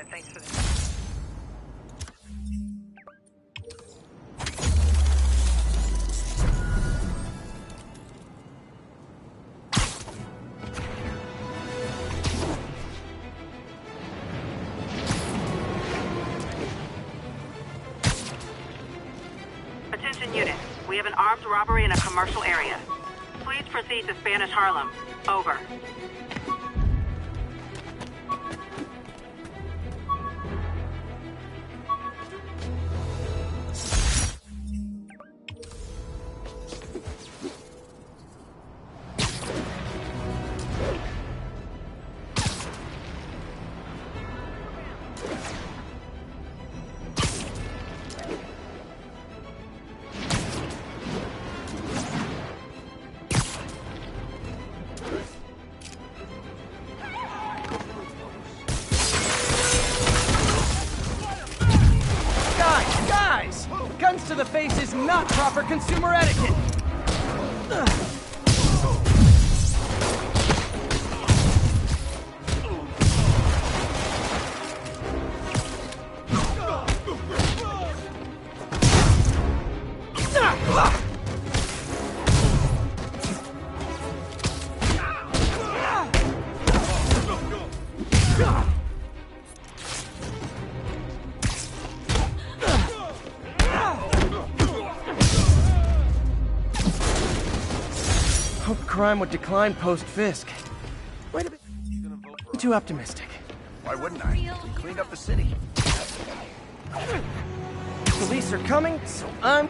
Thanks for that. Attention unit. We have an armed robbery in a commercial area. Please proceed to Spanish Harlem. Over. Guns to the face is not proper consumer etiquette! Hope crime would decline post-Fisk. Wait a bit. Too optimistic. Why wouldn't I? We cleaned up the city. Police are coming, so I'm...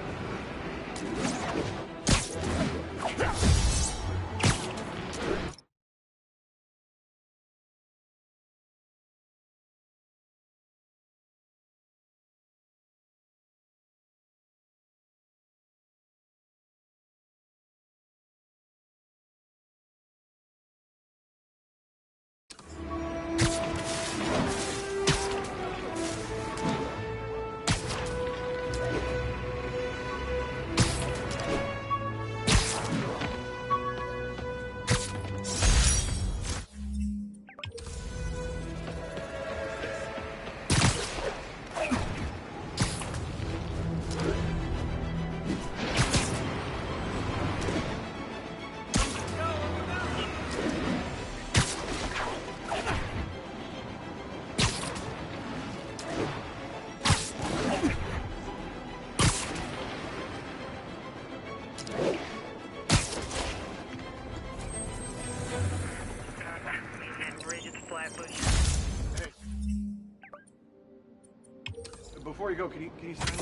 Before you go, can you send me?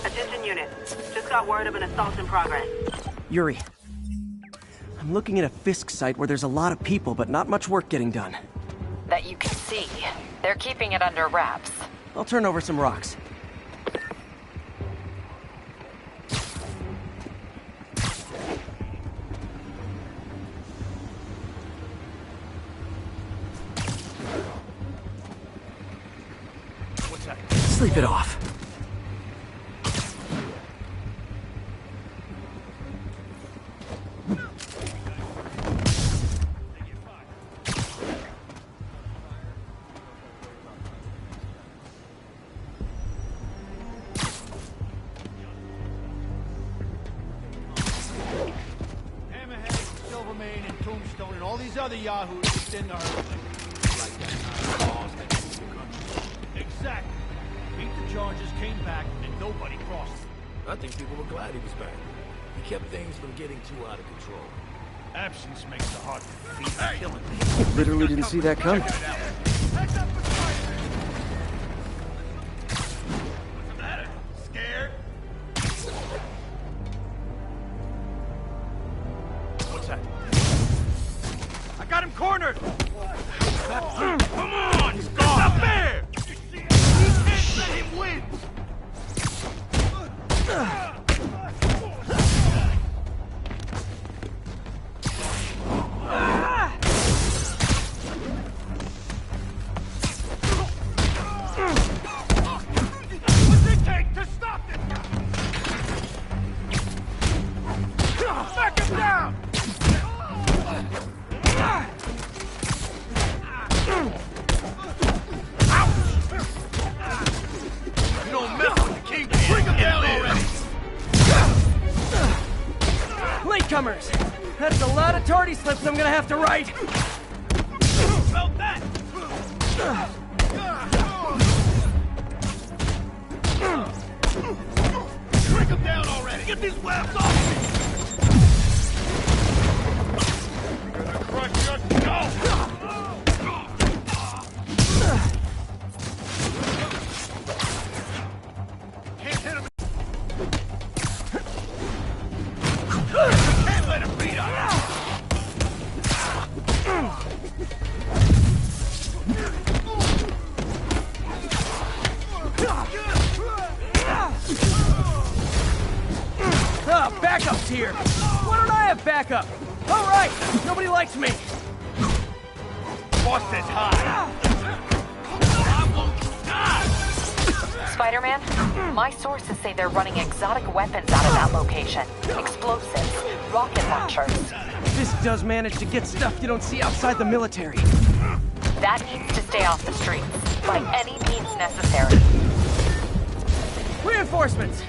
Attention unit. Just got word of an assault in progress. Yuri. I'm looking at a Fisk site where there's a lot of people, but not much work getting done. That you can see. They're keeping it under wraps. I'll turn over some rocks. What's that? Sleep it off. Tombstone and all these other yahoos within the herd. Like that laws that rule the country. Exactly. Beat the charges, came back, and nobody crossed him. I think people were glad he was back. He kept things from getting too out of control. Absence makes the heart beat killing. Literally didn't see that coming. Heads up for fire. What's the matter? Scared? What's that? I got him cornered! Come on! He's gone! It's not fair! We can't let him win! stairs. That's a lot of tardy slips I'm gonna have to write. Felt that! Break him down already! Get these webs off me! You're gonna crush your skull! Can't hit him! Can't let him beat us! Backup's here. Why don't I have backup? All right, nobody likes me. Boss says hi. I won't die! Spider-Man, my sources say they're running exotic weapons out of that location. Explosives, rocket launchers. This does manage to get stuff you don't see outside the military. That needs to stay off the streets, by any means necessary. Reinforcements.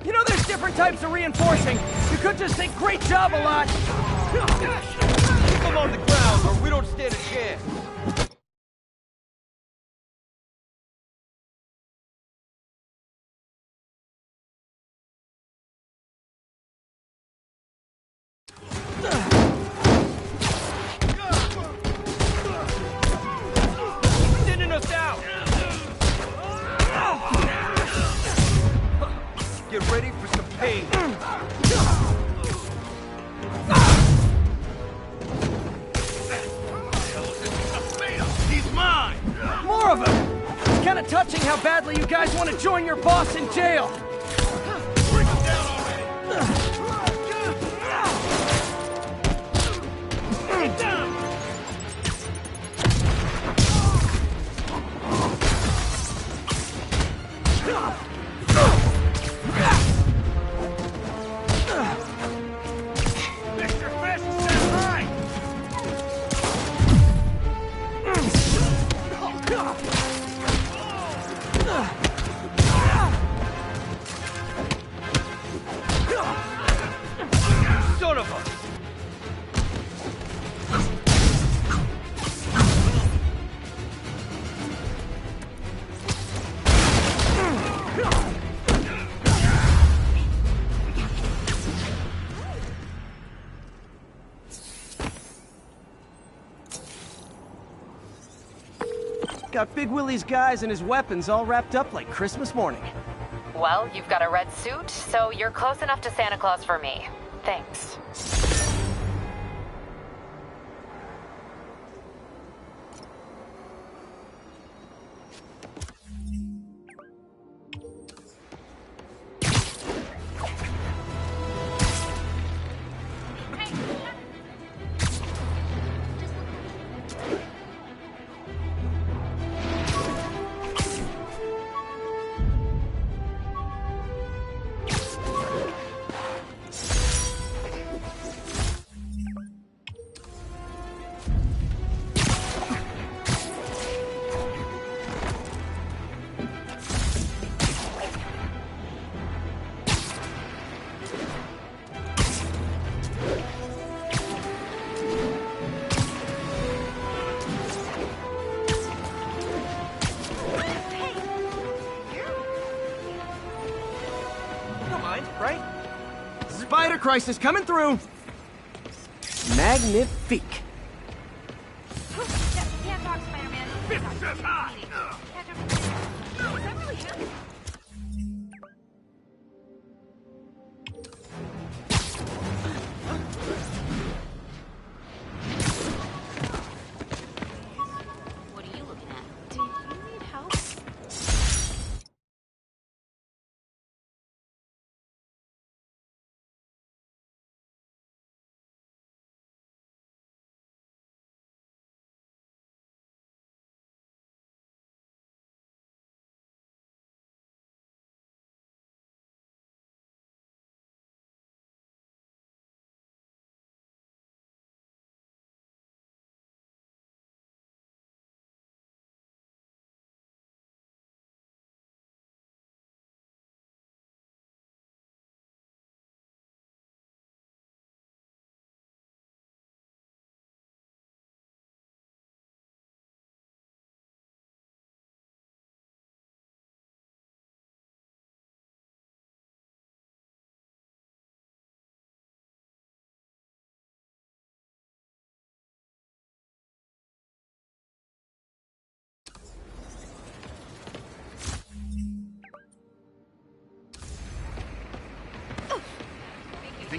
You know there's different types of reinforcing. You could just say great job a lot. Keep them on the ground or we don't stand a chance. Thinning us out. Get ready for some pain. He's mine! More of them. It's kind of touching how badly you guys want to join your boss in jail. Bring him down already! Get down! Mr. Fish says hi! Son of a... Got Big Willie's guys and his weapons all wrapped up like Christmas morning. Well, you've got a red suit, so you're close enough to Santa Claus for me. Thanks. Right? Spider crisis coming through. Magnifique. Can't talk, Spider-Man. Fish says hi! Catch up. Is that really him?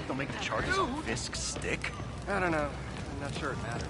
they'll make the charges on Fisk stick? I don't know. I'm not sure it matters.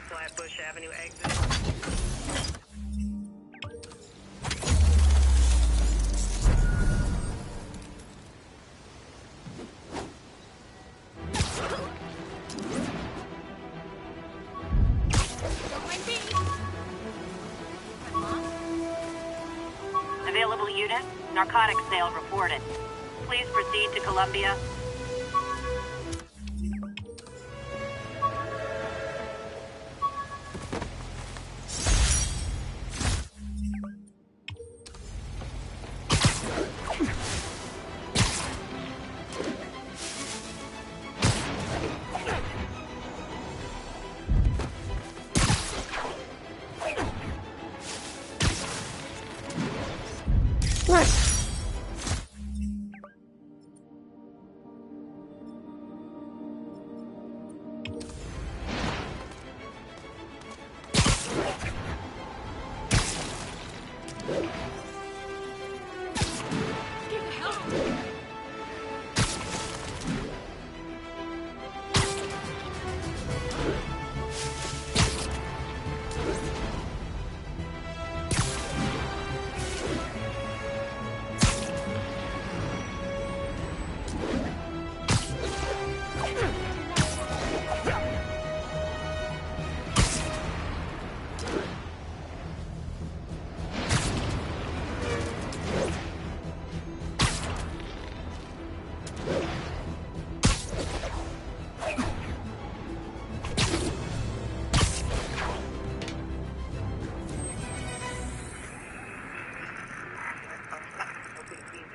Flatbush Avenue exit. Available unit, narcotics sale reported. Please proceed to Columbia.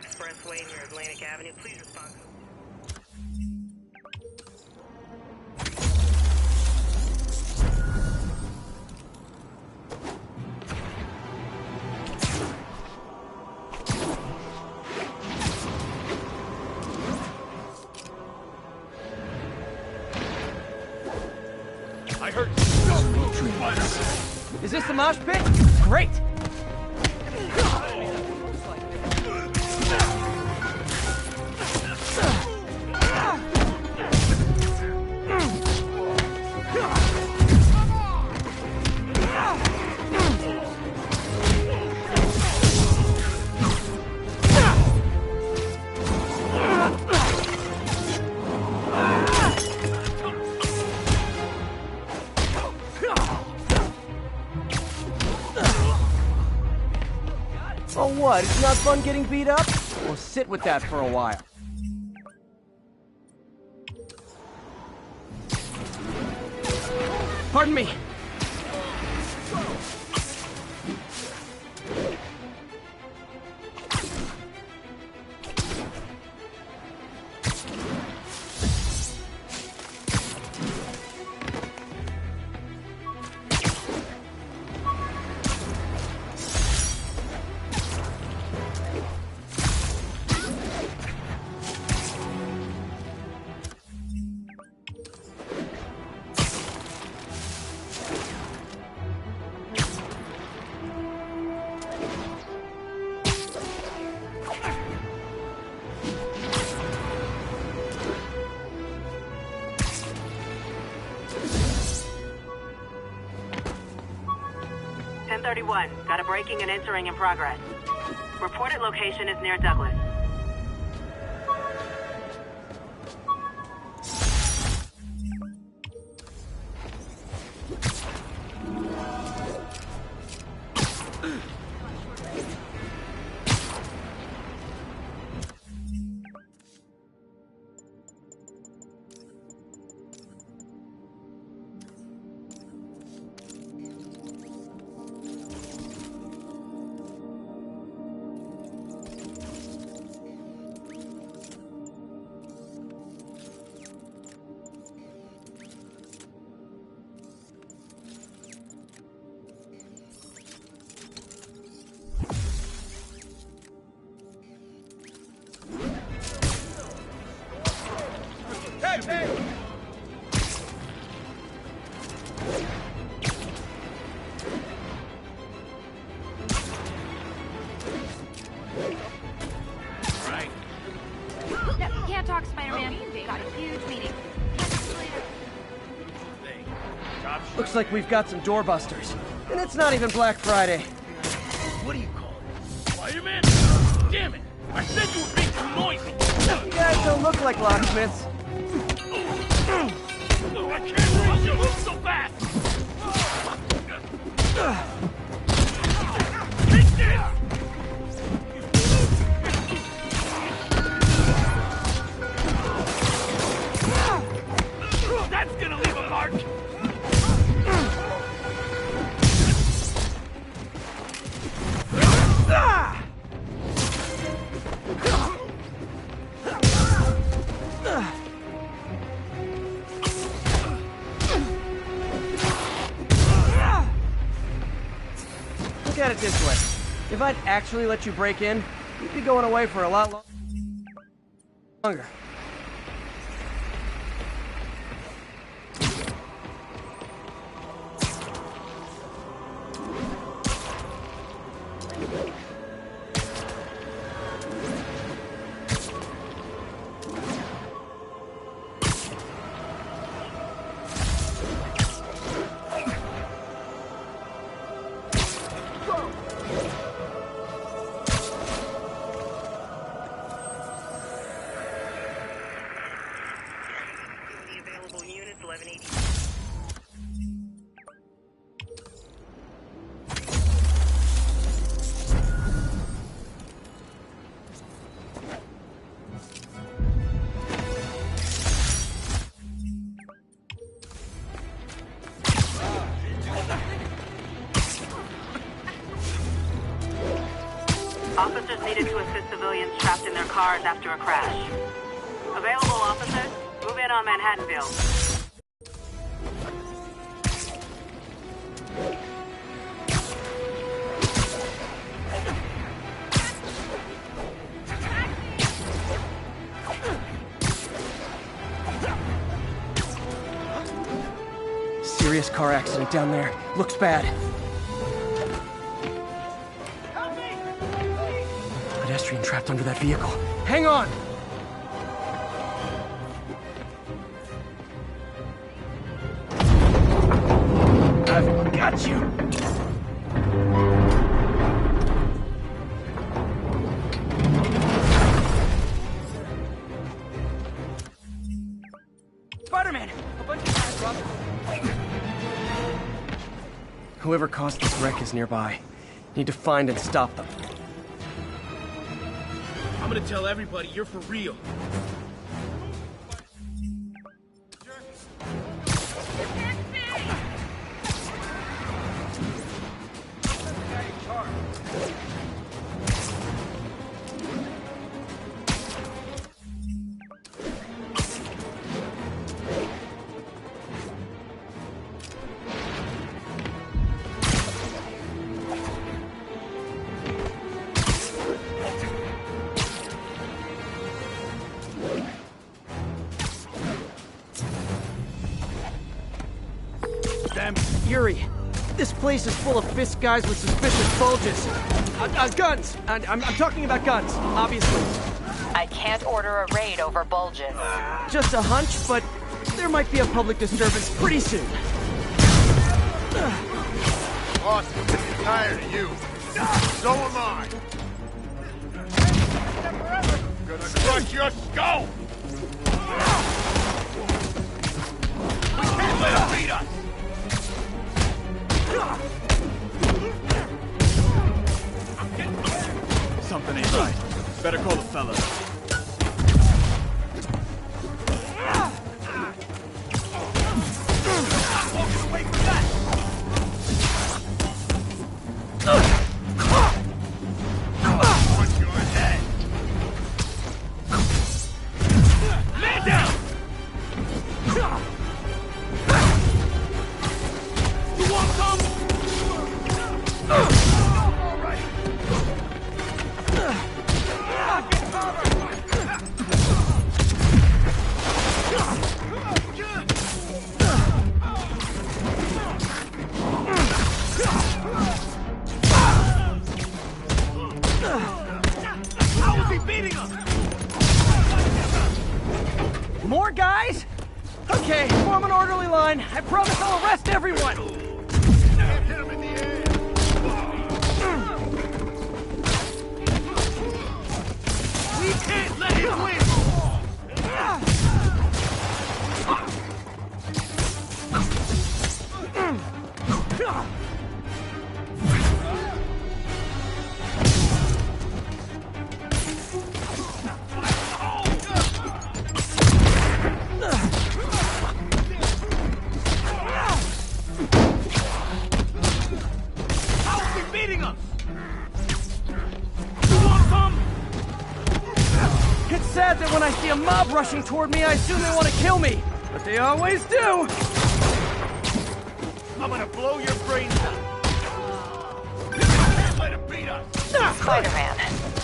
Expressway near Atlantic Avenue. Please respond. I heard. Is this the mosh pit? Great! Oh, what? It's not fun getting beat up? Well, sit with that for a while. Pardon me. Got a breaking and entering in progress. Reported location is near Douglas. Right. No, can't talk, Spider-Man. Got a huge meeting. Catch up later. Hey, top shot. Looks like we've got some doorbusters. And it's not even Black Friday. What do you call it? Spider-Man? Damn it! I said you were being too noisy! You guys don't look like locksmiths. I can't believe you move so fast! Take this! That's gonna leave a mark! Look at it this way. If I'd actually let you break in, you'd be going away for a lot longer. The available units 1180. Officers needed to assist civilians trapped in their cars after a crash. Available officers, move in on Manhattanville. Serious car accident down there. Looks bad. Pedestrian trapped under that vehicle. Hang on! I've got you! Spider-Man! A bunch of guys, Robert. Whoever caused this wreck is nearby. Need to find and stop them. I'm gonna tell everybody you're for real. Yuri, this place is full of Fisk guys with suspicious bulges. Guns! I'm talking about guns, obviously. I can't order a raid over bulges. Just a hunch, but there might be a public disturbance pretty soon. Austin, I'm tired of you. So am I. Gonna crush your skull! We can't let him beat us! Something ain't right. Better call the fellas. Walking away from that! What's your head? Man down! You want some? All right. Get cover! More guys? Okay, form an orderly line. I promise I'll arrest everyone! Hit him in the air! We can't let him win! How's he beating us? You want some? It's sad that when I see a mob rushing toward me, I assume they want to kill me. But they always do! I'm gonna blow your brains out. You can't let him beat us. Spider-Man,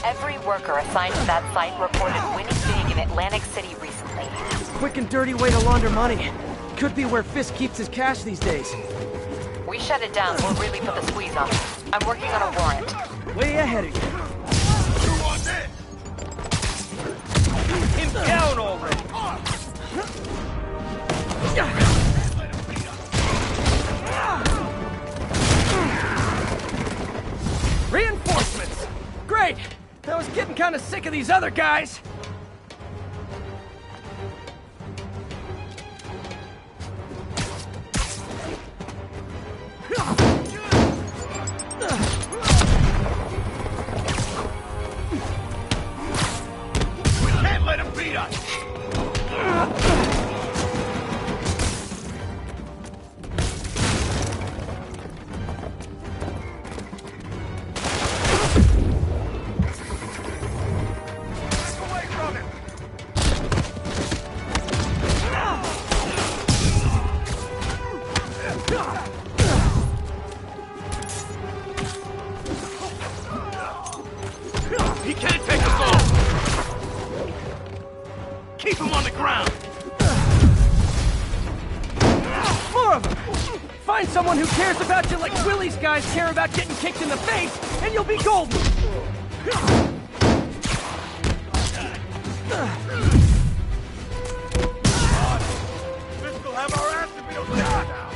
every worker assigned to that site reported winning big in Atlantic City recently. Quick and dirty way to launder money. Could be where Fisk keeps his cash these days. We shut it down, we'll really put the squeeze on him. I'm working on a warrant. Way ahead of you. Who wants it? Him down already. Reinforcements! Great! I was getting kind of sick of these other guys. We can't let him beat us. Away from him! He can't take us all. Keep him on the ground. More of them! Find someone who cares about you like Willie's guys care about getting kicked in the face, and you'll be golden! This will have our ass to be over there now!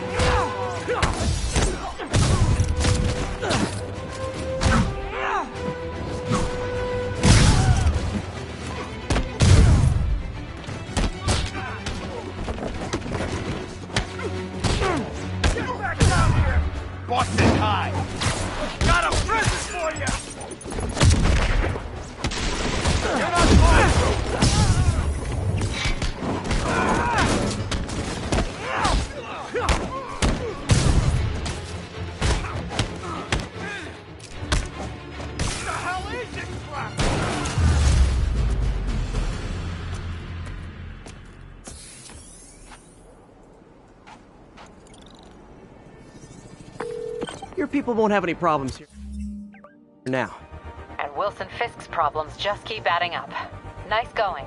Get back down here! Boss said hi. Got a present for you! You're not going through. What the hell is this crap? Your people won't have any problems here. Now. And Wilson Fisk's problems just keep adding up. Nice going.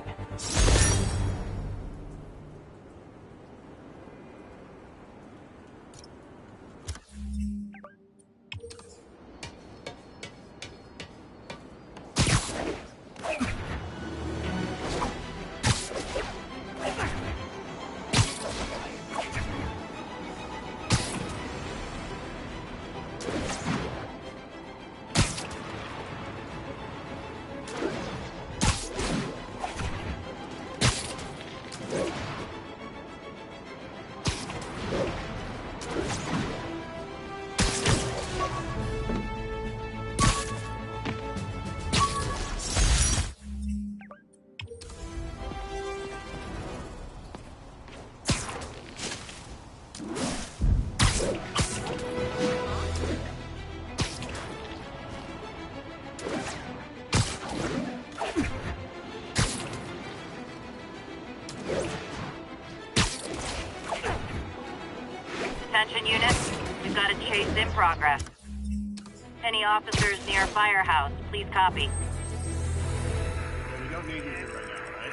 Attention units, we've got a chase in progress. Any officers near Firehouse, please copy. We don't need you here right now, right?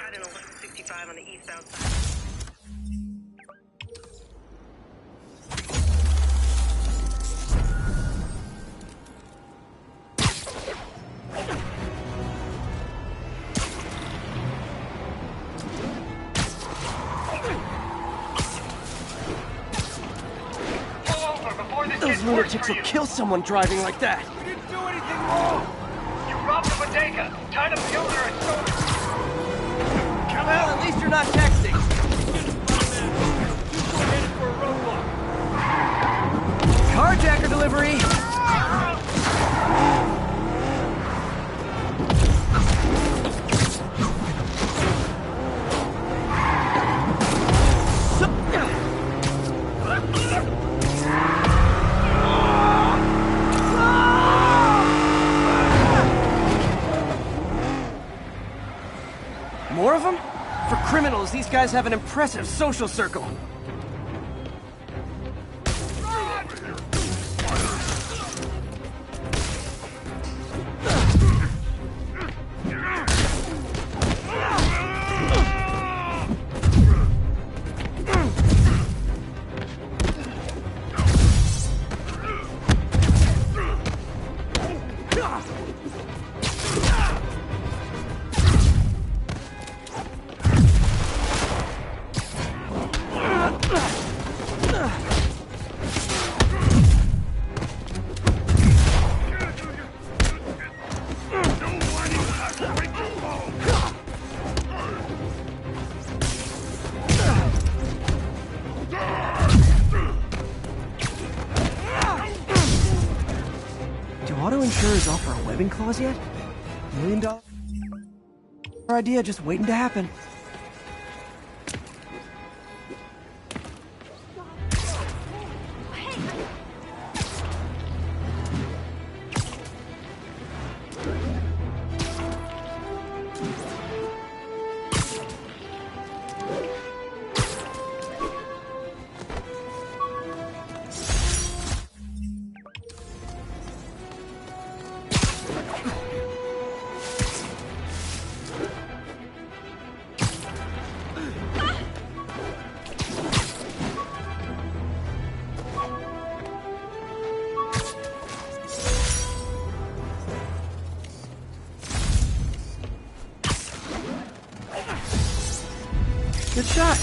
At an 1165 on the eastbound side. These lunatics will kill someone driving like that. We didn't do anything wrong! You robbed a bodega, tied up the owner and sold it. Come Well, out! at least you're not texting. We're headed for a roadblock. Carjacker delivery! More of them? For criminals, these guys have an impressive social circle. Do auto insurers offer a webbing clause yet? $1 million idea just waiting to happen. Good shot.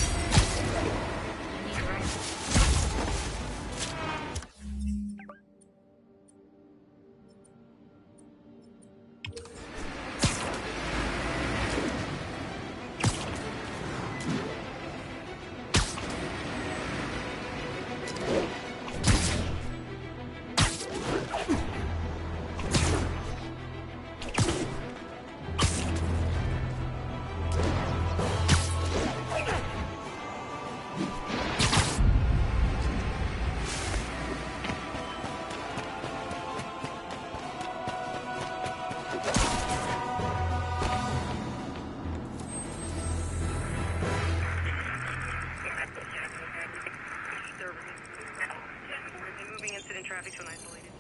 Moving incident traffic to an isolated.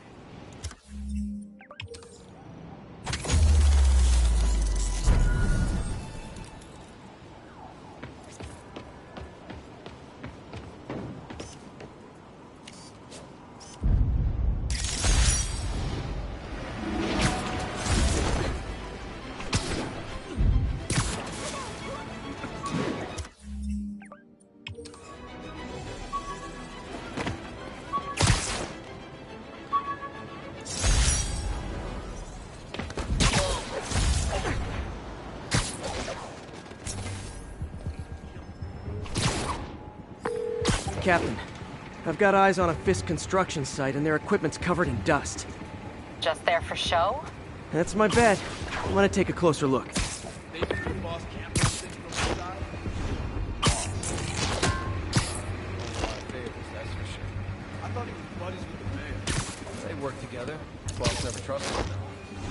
Captain, I've got eyes on a Fisk construction site and their equipment's covered in dust. Just there for show? That's my bet. I want to take a closer look. They used to boss camp things from the side. That's for sure. I thought he was buddies with the mayor. They work together. Boss never trusted him.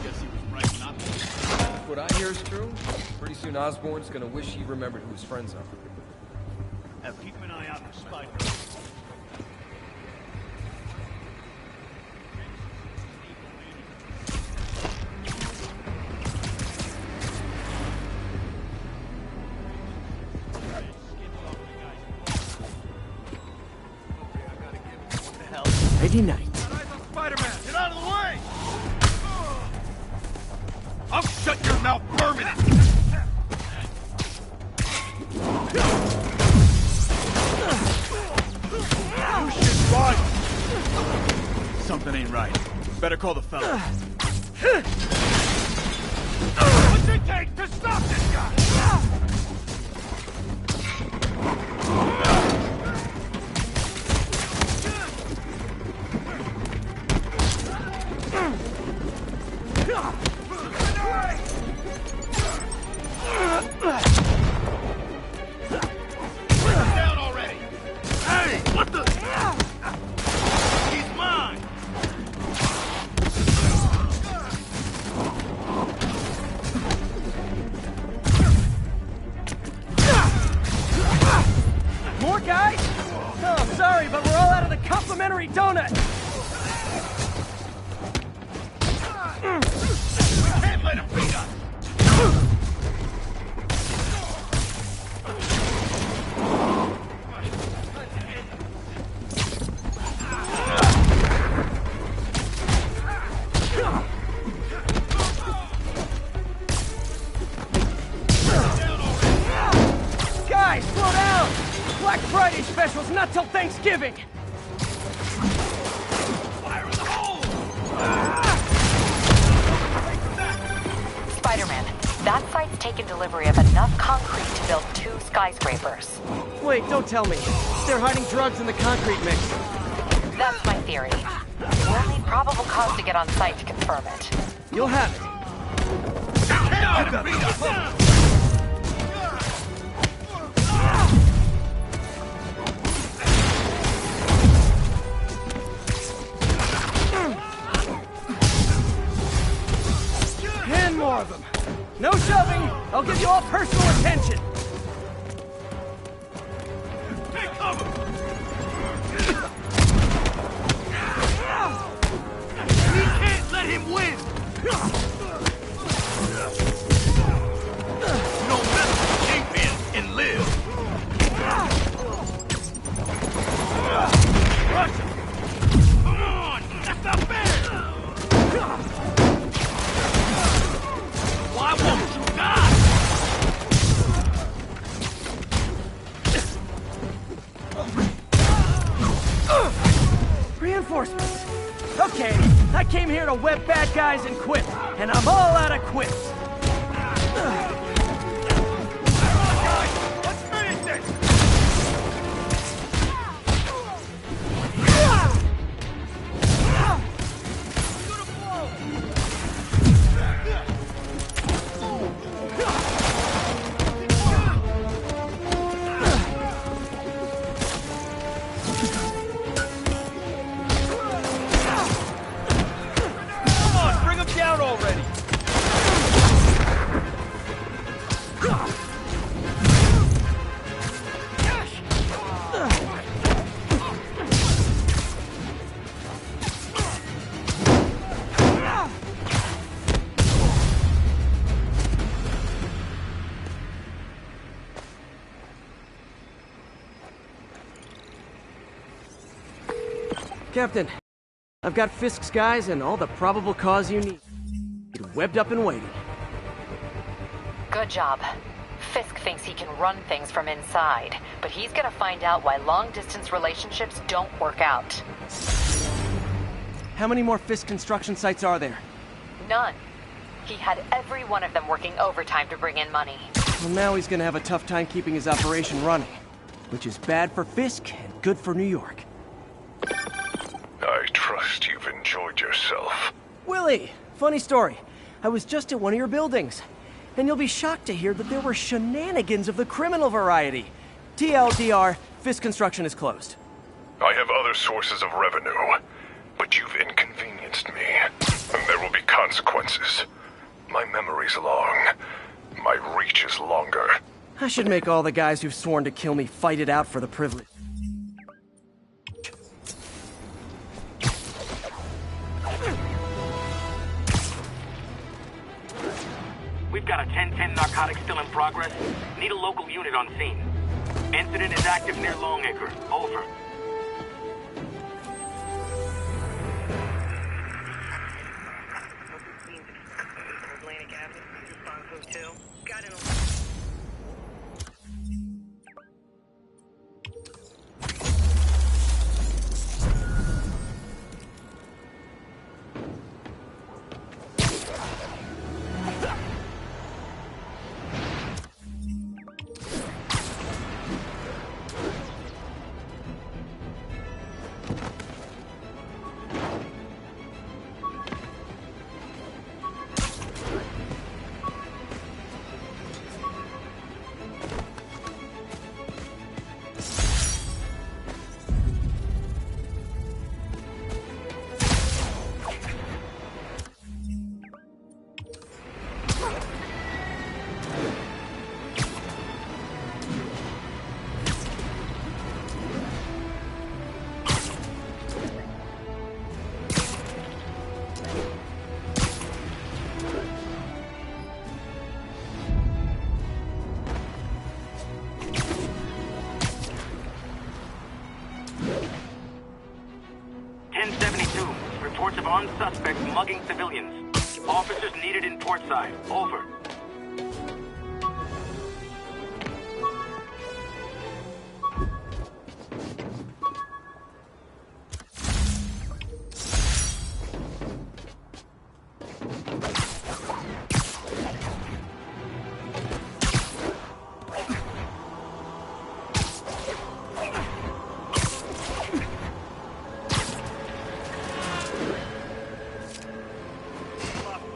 Guess he was right not to. If what I hear is true, pretty soon Osborn's gonna wish he remembered who his friends are. Keep an eye out for Spider. Nighty night. Spider-Man, get out of the way! I'll shut your mouth permanently! You should run! Better call the fella. What's it take to stop this guy? Down already. Hey, what the? He's mine. More guys? Oh, I'm sorry, but we're all out of the complimentary donut. Can't let him beat us. Guys, slow down! Black Friday special's not till Thanksgiving! Fire in the hole! Spider-Man, that site's taken delivery of enough concrete to build 2 skyscrapers. Wait, don't tell me. They're hiding drugs in the concrete mix. That's my theory. We'll need probable cause to get on site to confirm it. You'll have it. Can't let him beat us. And more of them. No shoving. I'll give you all personal attention. Take cover. We can't let him win. You don't mess with the Kingpin and live. Rush him. Come on, that's not fair. Why won't you die? Reinforcements. Okay, I came here to web bad guys and quit, and I'm all out of quits. Let's finish this. Come on, bring him down already. Captain, I've got Fisk's guys and all the probable cause you need. You're webbed up and waiting. Good job. Fisk thinks he can run things from inside, but he's gonna find out why long-distance relationships don't work out. How many more Fisk construction sites are there? None. He had every one of them working overtime to bring in money. Well, now he's gonna have a tough time keeping his operation running, which is bad for Fisk and good for New York. I trust you've enjoyed yourself. Willie, funny story. I was just at one of your buildings, and you'll be shocked to hear that there were shenanigans of the criminal variety. TLDR, Fisk Construction is closed. I have other sources of revenue, but you've inconvenienced me, and there will be consequences. My memory's long. My reach is longer. I should make all the guys who've sworn to kill me fight it out for the privilege. We've got a 10-10 narcotic still in progress. Need a local unit on scene. Incident is active near Longacre. Over. of armed suspects mugging civilians. Officers needed in Portside. Over.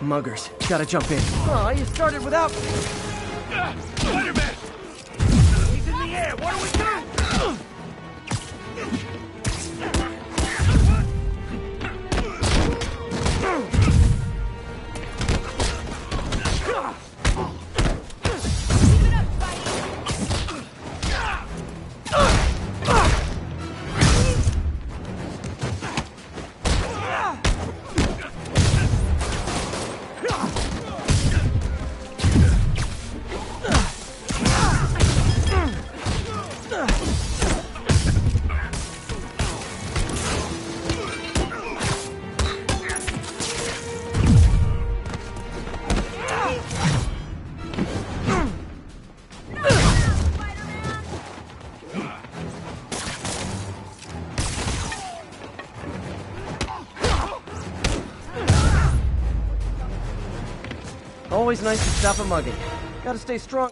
Muggers. Gotta jump in. Oh, you started without... Spider-Man! He's in the air! What do we do? Always nice to stop a mugging. Gotta stay strong.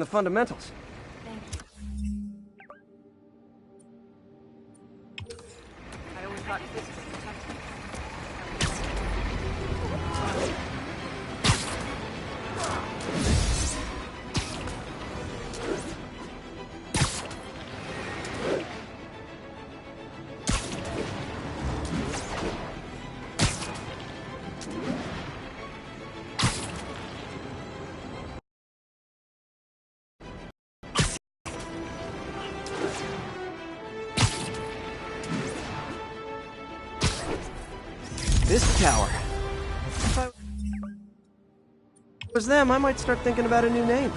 the fundamentals. I always thought this was protected. This tower. If I was them, I might start thinking about a new name.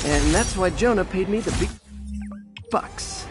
And that's why Jonah paid me the big bucks.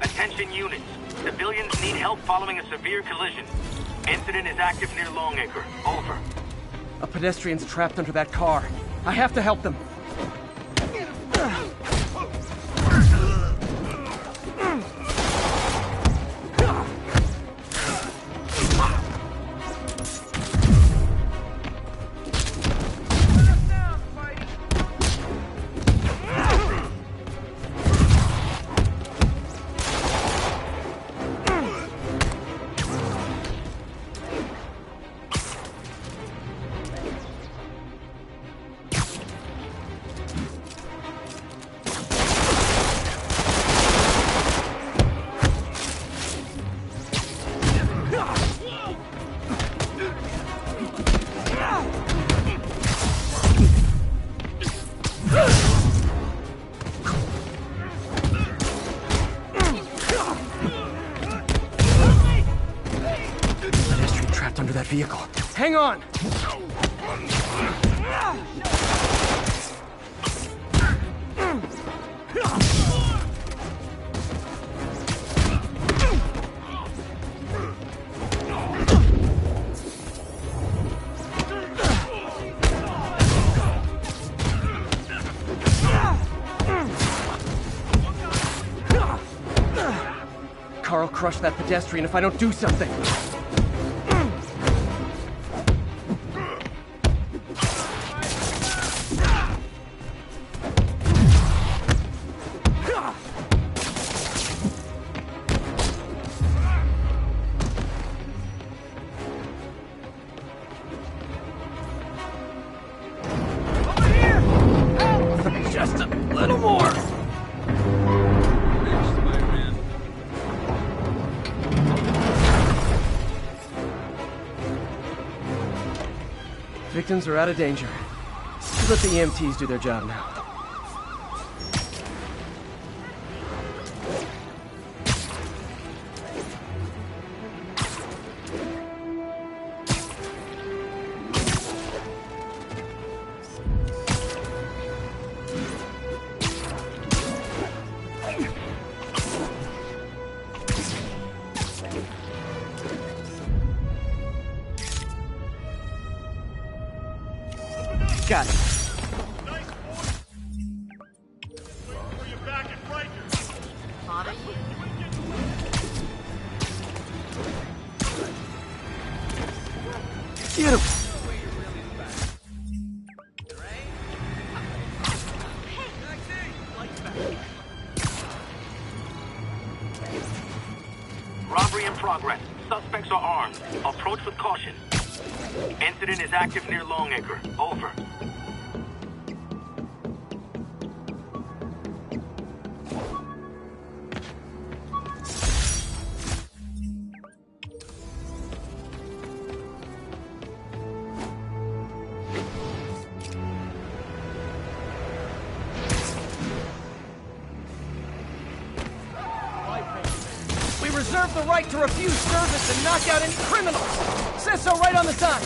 Attention units. Civilians need help following a severe collision. Incident is active near Longacre. Over. A pedestrian's trapped under that car. I have to help them. Under that vehicle. Hang on! Carl crushed that pedestrian if I don't do something. Just a little more! Victims are out of danger. Let the EMTs do their job now. Got it. Nice boy. Waiting for you back at Rikers. Beautiful. Robbery in progress. Suspects are armed. Approach with caution. Incident is active near Longacre. Over. We reserve the right to refuse service and knock out any criminals. Says so right on the sign.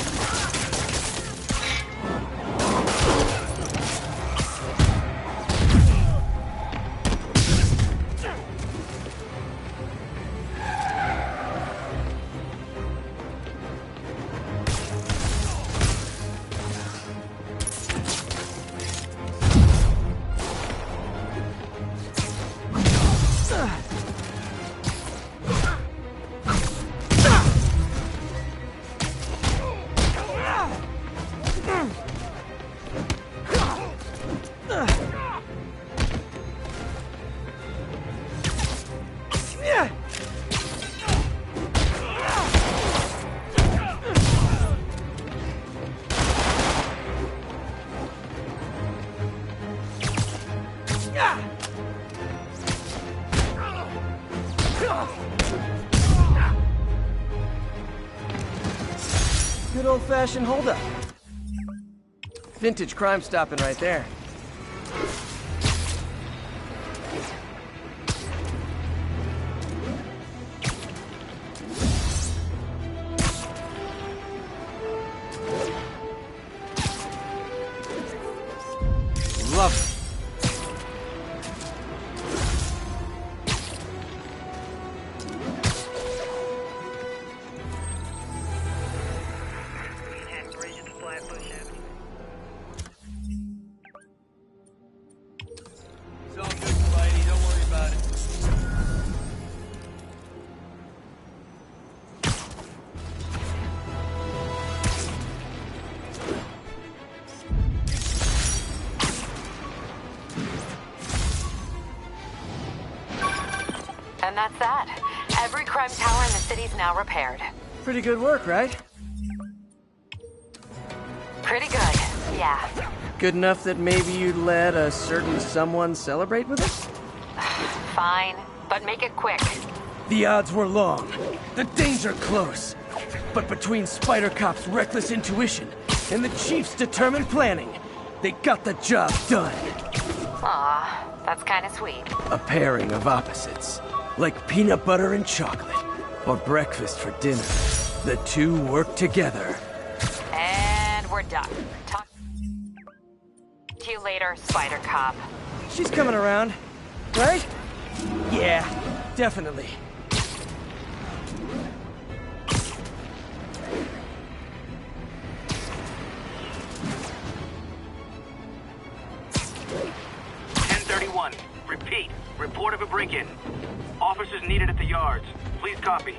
Good old-fashioned holdup. Vintage crime stopping right there. Love it. It's all good, Spidey. Don't worry about it. And that's that. Every crime tower in the city's now repaired. Pretty good work, right? Pretty good, yeah. Good enough that maybe you'd let a certain someone celebrate with us? Fine, but make it quick. The odds were long, the danger close. But between Spider Cop's reckless intuition and the Chief's determined planning, they got the job done. Aw, that's kinda sweet. A pairing of opposites, like peanut butter and chocolate, or breakfast for dinner. The two work together. And we're done. Talk to you later, Spider Cop. She's coming around, right? Yeah, definitely. Repeat. Report of a break-in. Officers needed at the yards. Please copy.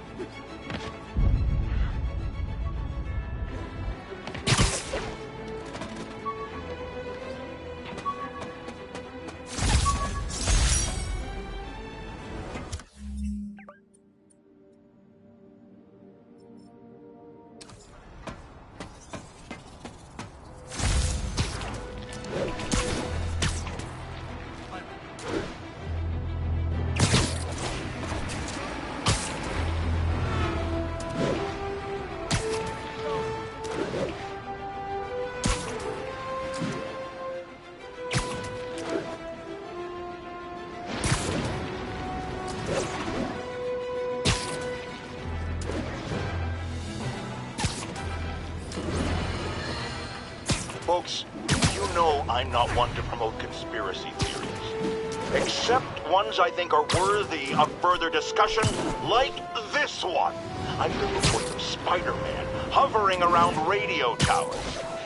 Folks, you know I'm not one to promote conspiracy theories. Except ones I think are worthy of further discussion, like this one. I've been reporting Spider-Man hovering around radio towers.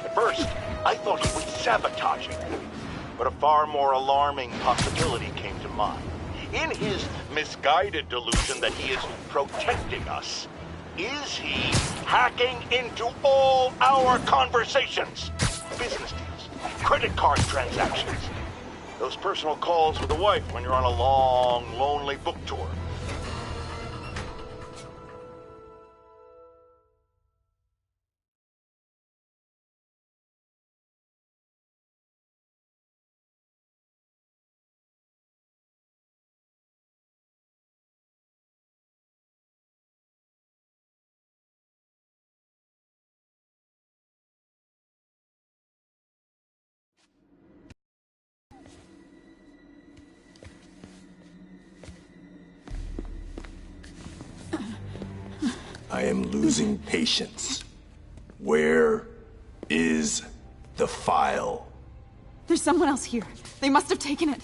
At first, I thought he was sabotaging me. But a far more alarming possibility came to mind. In his misguided delusion that he is protecting us, is he hacking into all our conversations? Business deals, credit card transactions, those personal calls with the wife when you're on a long, lonely book tour. I am losing patience. Where is the file? There's someone else here. They must have taken it.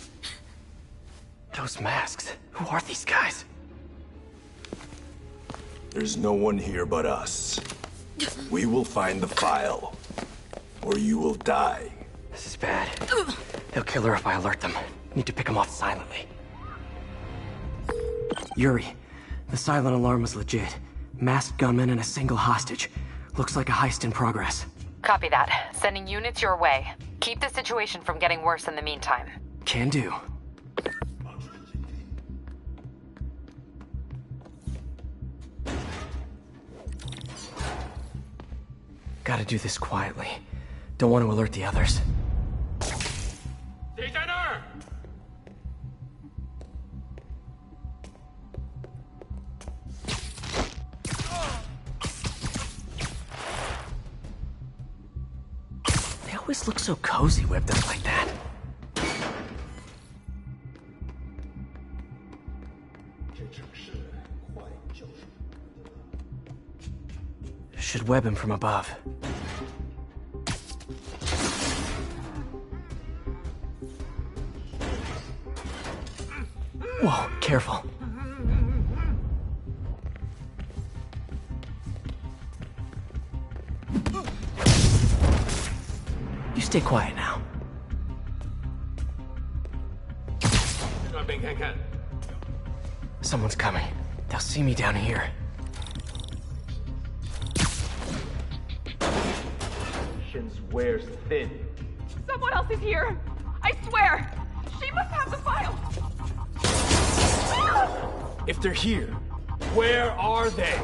Those masks. Who are these guys? There's no one here but us. We will find the file, or you will die. This is bad. They'll kill her if I alert them. Need to pick them off silently. Yuri, the silent alarm was legit. Masked gunmen and a single hostage. Looks like a heist in progress. Copy that. Sending units your way. Keep the situation from getting worse in the meantime. Can do. Gotta do this quietly. Don't want to alert the others. 谁在那儿？ They always look so cozy whipped up like that. Should web him from above. Whoa, careful. You stay quiet now. 这边看看。 Someone's coming. They'll see me down here. Wears thin. Someone else is here. I swear. She must have the file. If they're here, where are they?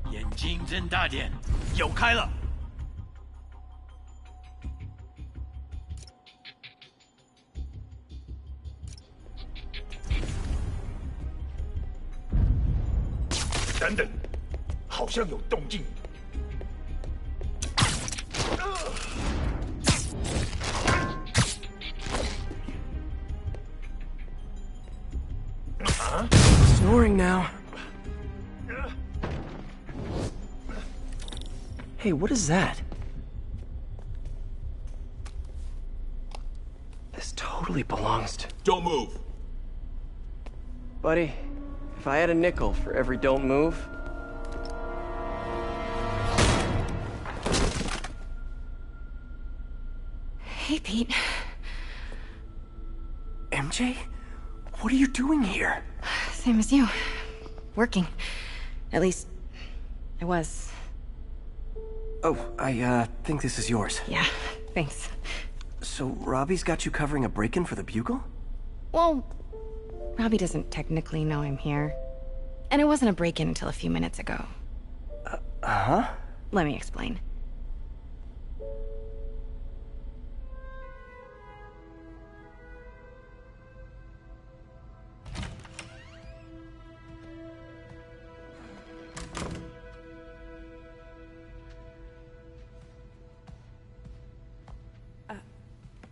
眼睛睁大点，有开了。等等，好像有动静。 Snoring now. Hey, what is that? This totally belongs to... Don't move. Buddy, if I had a nickel for every don't move... Hey, Pete. MJ? What are you doing here? Same as you. Working. At least, I was. Oh, I think this is yours. Yeah, thanks. So, Robbie's got you covering a break-in for the Bugle? Well, Robbie doesn't technically know I'm here. And it wasn't a break-in until a few minutes ago. Uh-huh? Let me explain.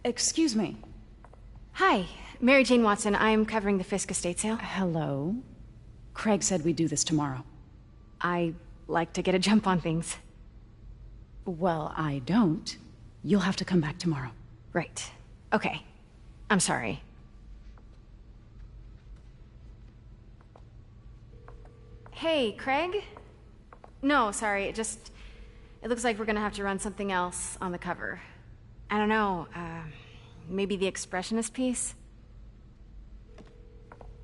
Excuse me. Hi, Mary Jane Watson. I'm covering the Fisk estate sale. Hello. Craig said we'd do this tomorrow. I like to get a jump on things. Well, I don't. You'll have to come back tomorrow. Right. Okay. I'm sorry. Hey, Craig? No, sorry, It looks like we're gonna have to run something else on the cover. I don't know, maybe the expressionist piece?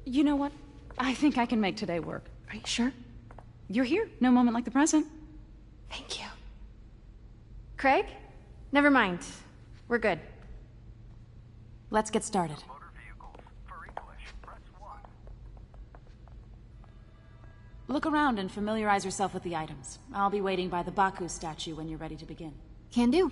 You know what? I think I can make today work. Are you sure? You're here. No moment like the present. Thank you. Craig? Never mind. We're good. Let's get started. Look around and familiarize yourself with the items. I'll be waiting by the Baku statue when you're ready to begin. Can do.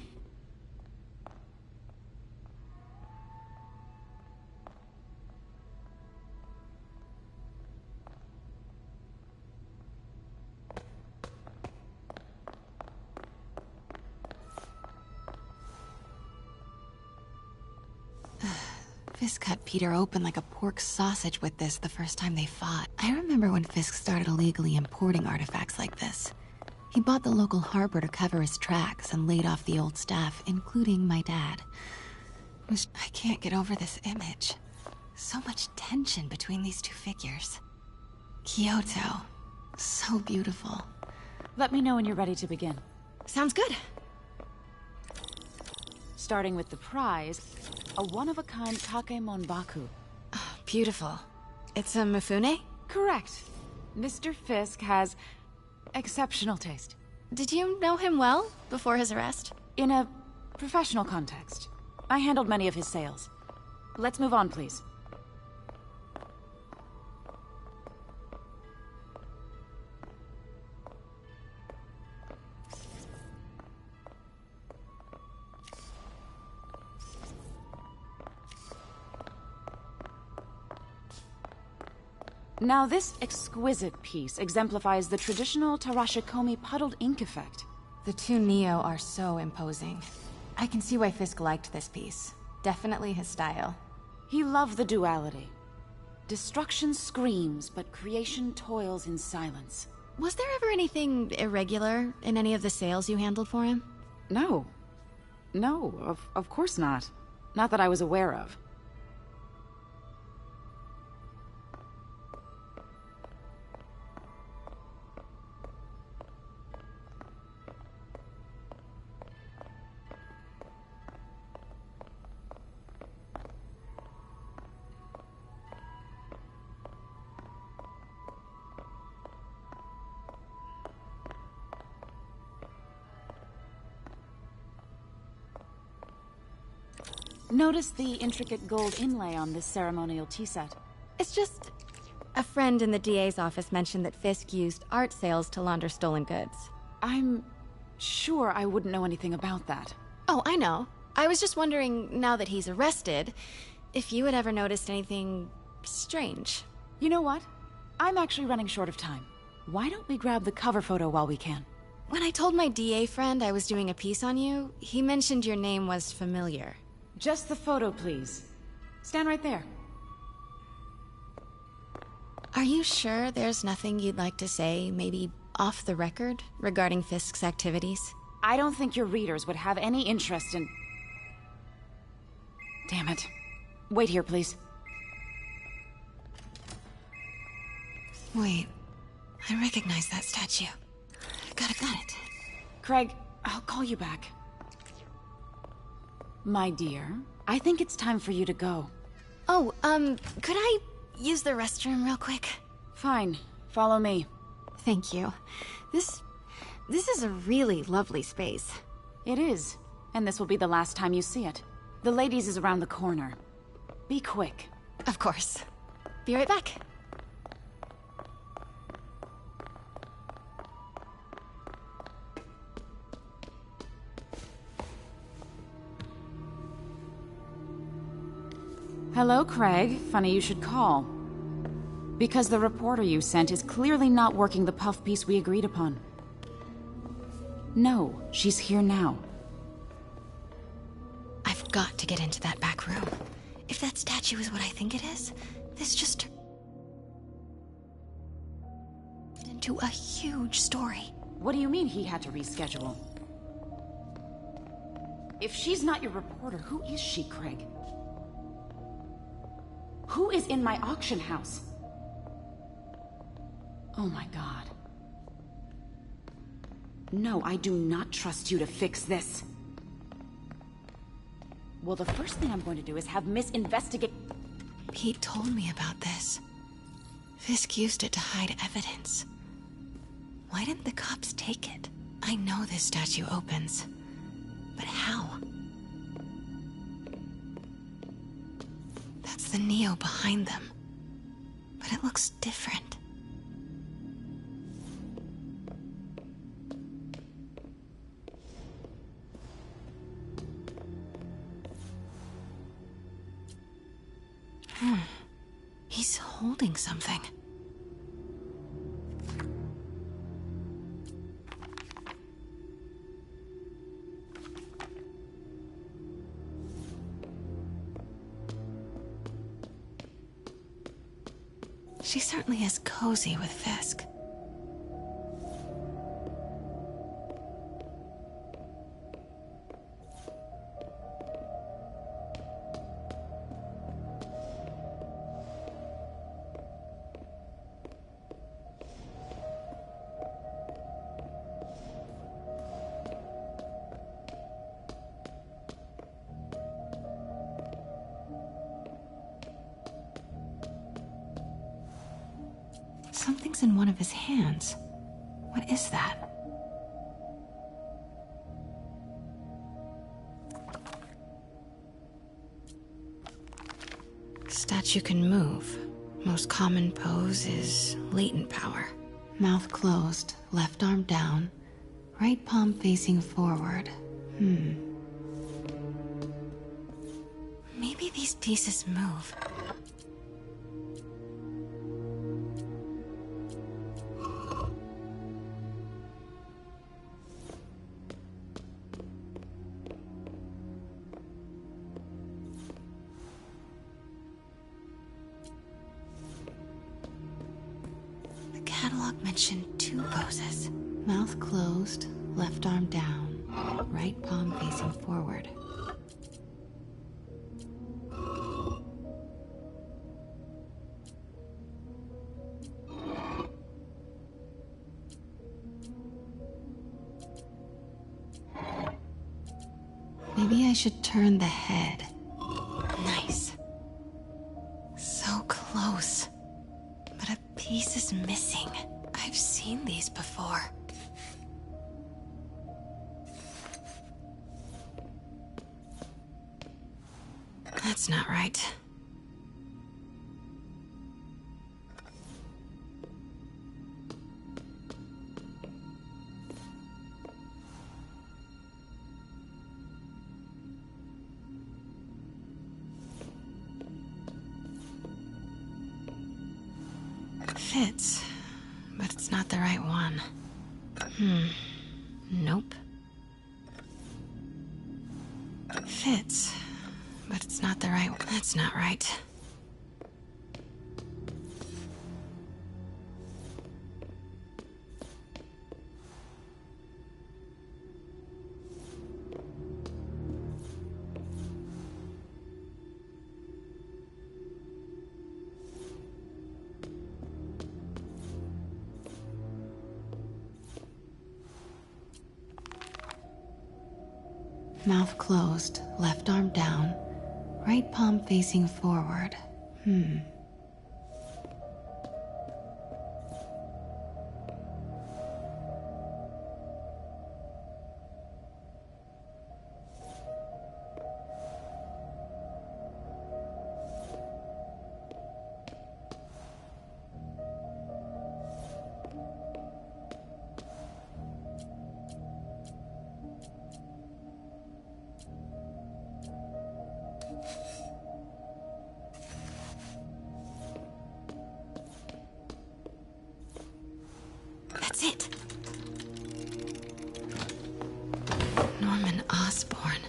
Fisk cut Peter open like a pork sausage with this the first time they fought. I remember when Fisk started illegally importing artifacts like this. He bought the local harbor to cover his tracks and laid off the old staff, including my dad. I can't get over this image. So much tension between these two figures. Kyoto. So beautiful. Let me know when you're ready to begin. Sounds good. Starting with the prize, a one-of-a-kind Takemon Baku. Oh, beautiful. It's a Mifune? Correct. Mr. Fisk has exceptional taste. Did you know him well before his arrest? In a professional context. I handled many of his sales. Let's move on, please. Now this exquisite piece exemplifies the traditional Tarashikomi puddled ink effect. The two Neo are so imposing. I can see why Fisk liked this piece. Definitely his style. He loved the duality. Destruction screams, but creation toils in silence. Was there ever anything irregular in any of the sales you handled for him? No. No, of course not. Not that I was aware of. Notice the intricate gold inlay on this ceremonial tea set. It's just... a friend in the DA's office mentioned that Fisk used art sales to launder stolen goods. I'm sure I wouldn't know anything about that. Oh, I know. I was just wondering, now that he's arrested, if you had ever noticed anything strange. You know what? I'm actually running short of time. Why don't we grab the cover photo while we can? When I told my DA friend I was doing a piece on you, he mentioned your name was familiar. Just the photo, please. Stand right there. Are you sure there's nothing you'd like to say, maybe off the record, regarding Fisk's activities? I don't think your readers would have any interest in... Damn it. Wait here, please. Wait. I recognize that statue. Got it. Craig, I'll call you back. My dear, I think it's time for you to go. Oh, could I use the restroom real quick? Fine. Follow me. Thank you. This is a really lovely space. It is. And this will be the last time you see it. The ladies is around the corner. Be quick. Of course. Be right back. Hello, Craig. Funny you should call. Because the reporter you sent is clearly not working the puff piece we agreed upon. No, she's here now. I've got to get into that back room. If that statue is what I think it is, this just turned into a huge story. What do you mean he had to reschedule? If she's not your reporter, who is she, Craig? Who is in my auction house? Oh my god. No, I do not trust you to fix this. Well, the first thing I'm going to do is have Miss investigate... Pete told me about this. Fisk used it to hide evidence. Why didn't the cops take it? I know this statue opens, but how? That's the Neo behind them, but it looks different. He's holding something. She certainly is cozy with Fisk. Something's in one of his hands. What is that? Statue can move. Most common pose is latent power. Mouth closed, left arm down, right palm facing forward. Maybe these pieces move. Catalog mentioned 2 poses. Mouth closed, left arm down, right palm facing forward. Maybe I should turn the head. Nice. So close. But a piece is missing. I've seen these before. That's not right. Fits, but it's not the right one. Nope. Fits, but it's not the right one. That's not right. Mouth closed, left arm down, right palm facing forward. That's it. Norman Osborn.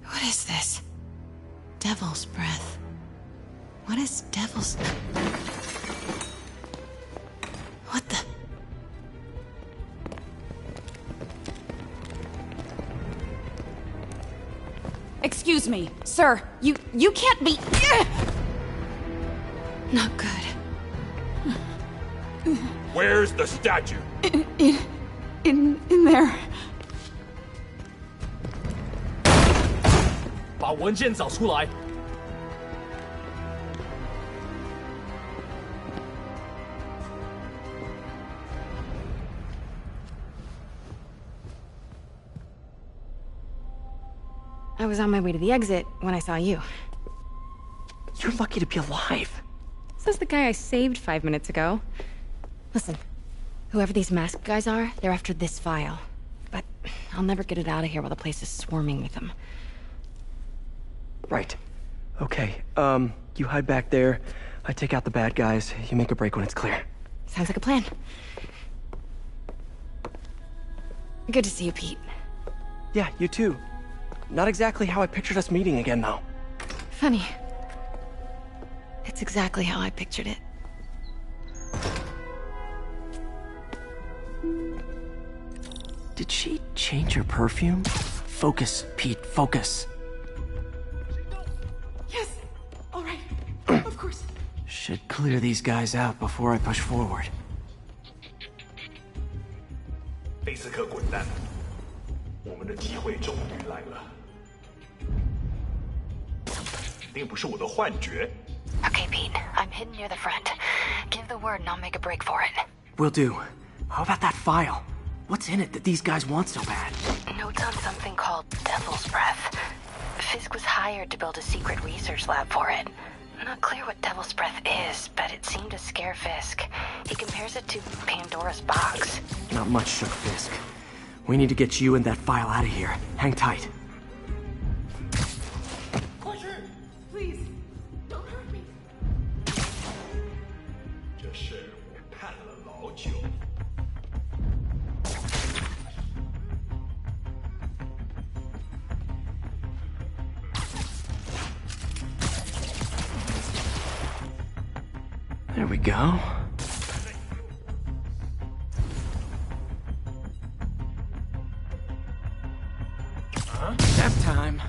What is this? Devil's breath. What is devil's... What the... Excuse me, sir. You can't be... Not good. Where's the statue? In there. 把文件找出来。I was on my way to the exit when I saw you. You're lucky to be alive. Says the guy I saved 5 minutes ago. Listen, whoever these masked guys are, they're after this file. But I'll never get it out of here while the place is swarming with them. Right. Okay, you hide back there. I take out the bad guys. You make a break when it's clear. Sounds like a plan. Good to see you, Pete. Yeah, you too. Not exactly how I pictured us meeting again, though. Funny. It's exactly how I pictured it. Did she change her perfume? Focus, Pete, focus. Yes. All right. Of course. Should clear these guys out before I push forward. 菲斯克滚蛋！我们的机会终于来了。肯定不是我的幻觉。 Okay, Pete. I'm hidden near the front. Give the word and I'll make a break for it. Will do. How about that file? What's in it that these guys want so bad? Notes on something called Devil's Breath. Fisk was hired to build a secret research lab for it. Not clear what Devil's Breath is, but it seemed to scare Fisk. He compares it to Pandora's box. Not much shook Fisk. We need to get you and that file out of here. Hang tight. Please, don't hurt me. 这事我盼了老久。 There we go. That time.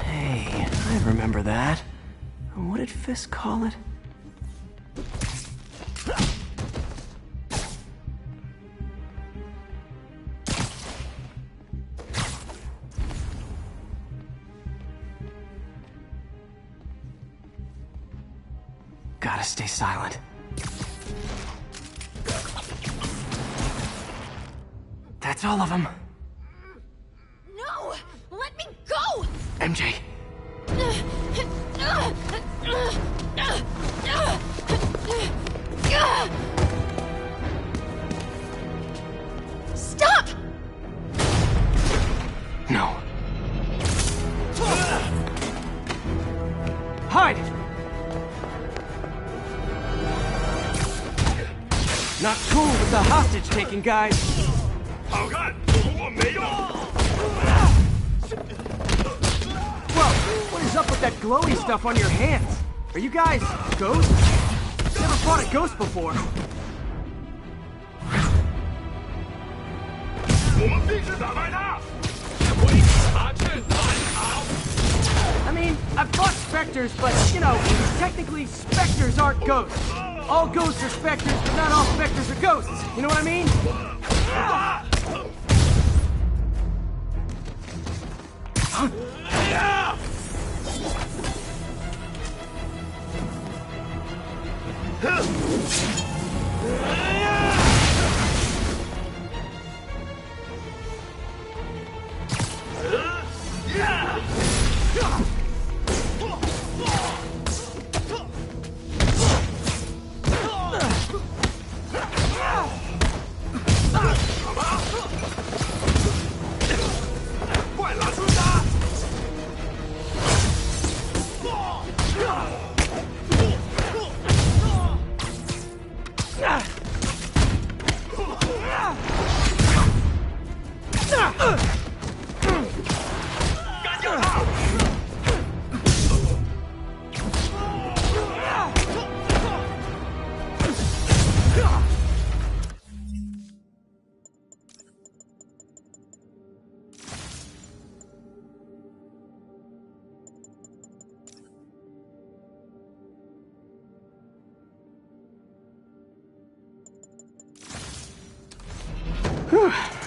Hey, I remember that. What did Fisk call it? Gotta stay silent. That's all of them. No! Let me go! MJ. Stop! No. Hide! Not cool with the hostage-taking guys. 好看，我没用。 Whoa, what is up with that glowy stuff on your hands? Are you guys ghosts? Never fought a ghost before. 我们必须打败他。为他去难逃。 I mean, I've fought specters, but, you know, technically specters aren't ghosts. All ghosts are specters, but not all specters are ghosts. You know what I mean? Huh?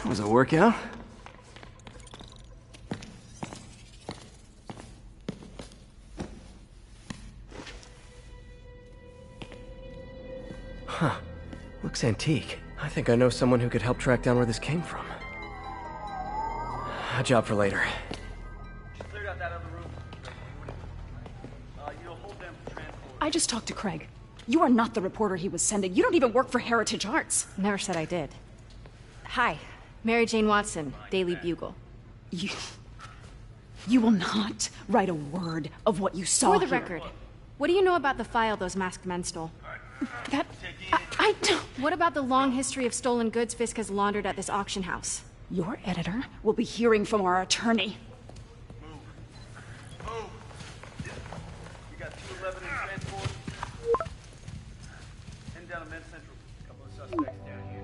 That was a workout. Huh. Looks antique. I think I know someone who could help track down where this came from. A job for later. I just talked to Craig. You are not the reporter he was sending. You don't even work for Heritage Arts. Never said I did. Hi, Mary Jane Watson, Daily Bugle. You will not write a word of what you saw For the here. record, what do you know about the file those masked men stole? I don't... What about the long history of stolen goods Fisk has laundered at this auction house? Your editor will be hearing from our attorney. We got 211 in transport. Heading down to Med Central. Couple of suspects down here.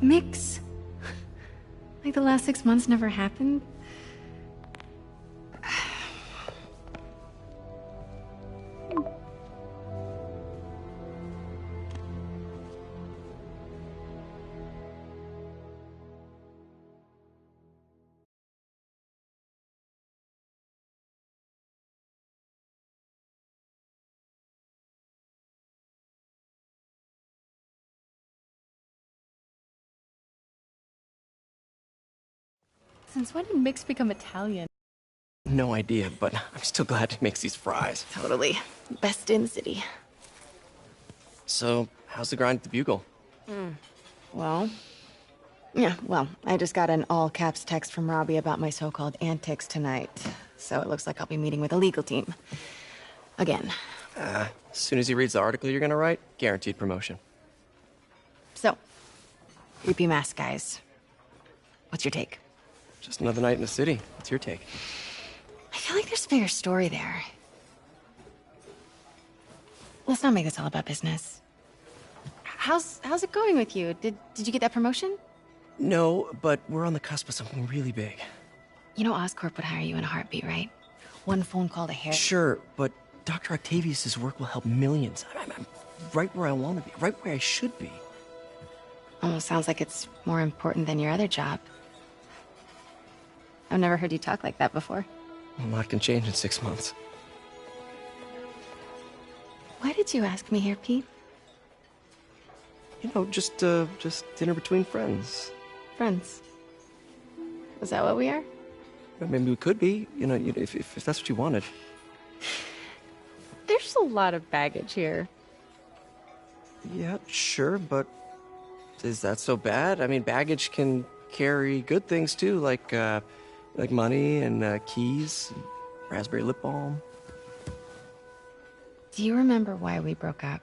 Mix? Like the last 6 months never happened? Since when did Mix become Italian? No idea, but I'm still glad he makes these fries. Totally. Best in the city. So, how's the grind at the Bugle? Well, I just got an all-caps text from Robbie about my so-called antics tonight. So it looks like I'll be meeting with a legal team. Again. As soon as he reads the article you're gonna write, guaranteed promotion. So, creepy mask guys. What's your take? Just another night in the city. What's your take? I feel like there's a bigger story there. Let's not make this all about business. How's it going with you? Did you get that promotion? No, but we're on the cusp of something really big. You know Oscorp would hire you in a heartbeat, right? One phone call to Harry. Sure, but Dr. Octavius's work will help millions. I'm right where I want to be, right where I should be. Almost sounds like it's more important than your other job. I've never heard you talk like that before. A lot can change in 6 months. Why did you ask me here, Pete? You know, just dinner between friends. Friends. Is that what we are? Maybe we could be, you know, if that's what you wanted. There's a lot of baggage here. Yeah, sure, but is that so bad? I mean, baggage can carry good things too, like money and keys, and raspberry lip balm. Do you remember why we broke up?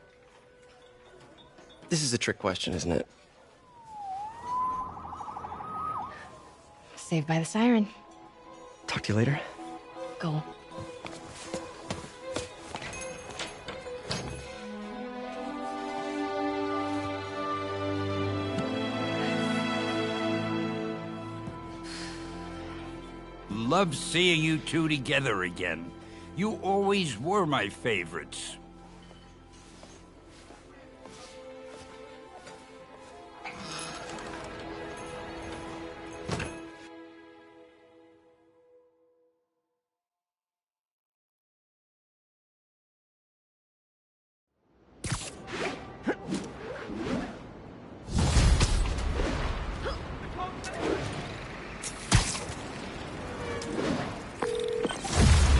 This is a trick question, isn't it? Saved by the siren. Talk to you later. Go. Love seeing you two together again. You always were my favorites.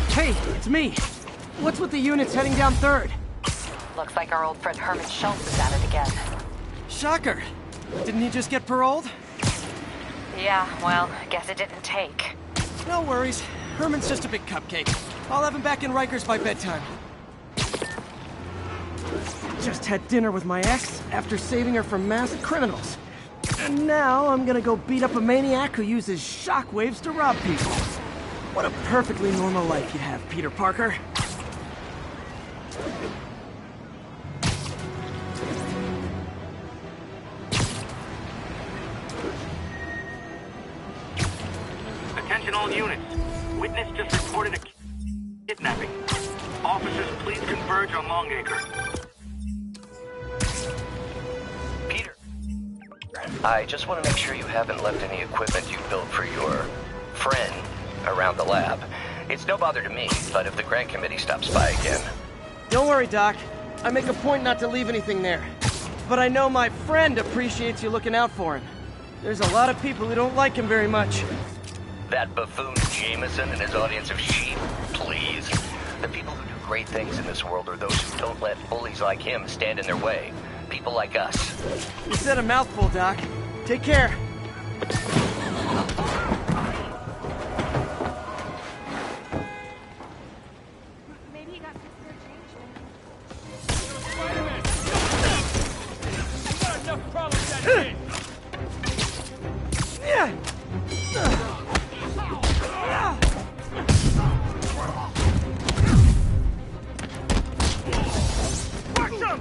Hey, it's me. What's with the units heading down 3rd? Looks like our old friend Herman Schultz is at it again. Shocker. Didn't he just get paroled? Yeah, well, guess it didn't take. No worries. Herman's just a big cupcake. I'll have him back in Rikers by bedtime. Just had dinner with my ex after saving her from masked criminals. And now I'm gonna go beat up a maniac who uses shockwaves to rob people. What a perfectly normal life you have, Peter Parker. Attention all units. Witness just reported a kidnapping. Officers, please converge on Longacre. Peter, I just want to make sure you haven't left any equipment you built for your friend around the lab. It's no bother to me, but if the grant committee stops by again... Don't worry, Doc. I make a point not to leave anything there. But I know my friend appreciates you looking out for him. There's a lot of people who don't like him very much. That buffoon Jameson and his audience of sheep? Please. The people who do great things in this world are those who don't let bullies like him stand in their way. People like us. You said a mouthful, Doc. Take care. Maybe he got $6 change. You got enough problems as it is. Yeah. Watch them!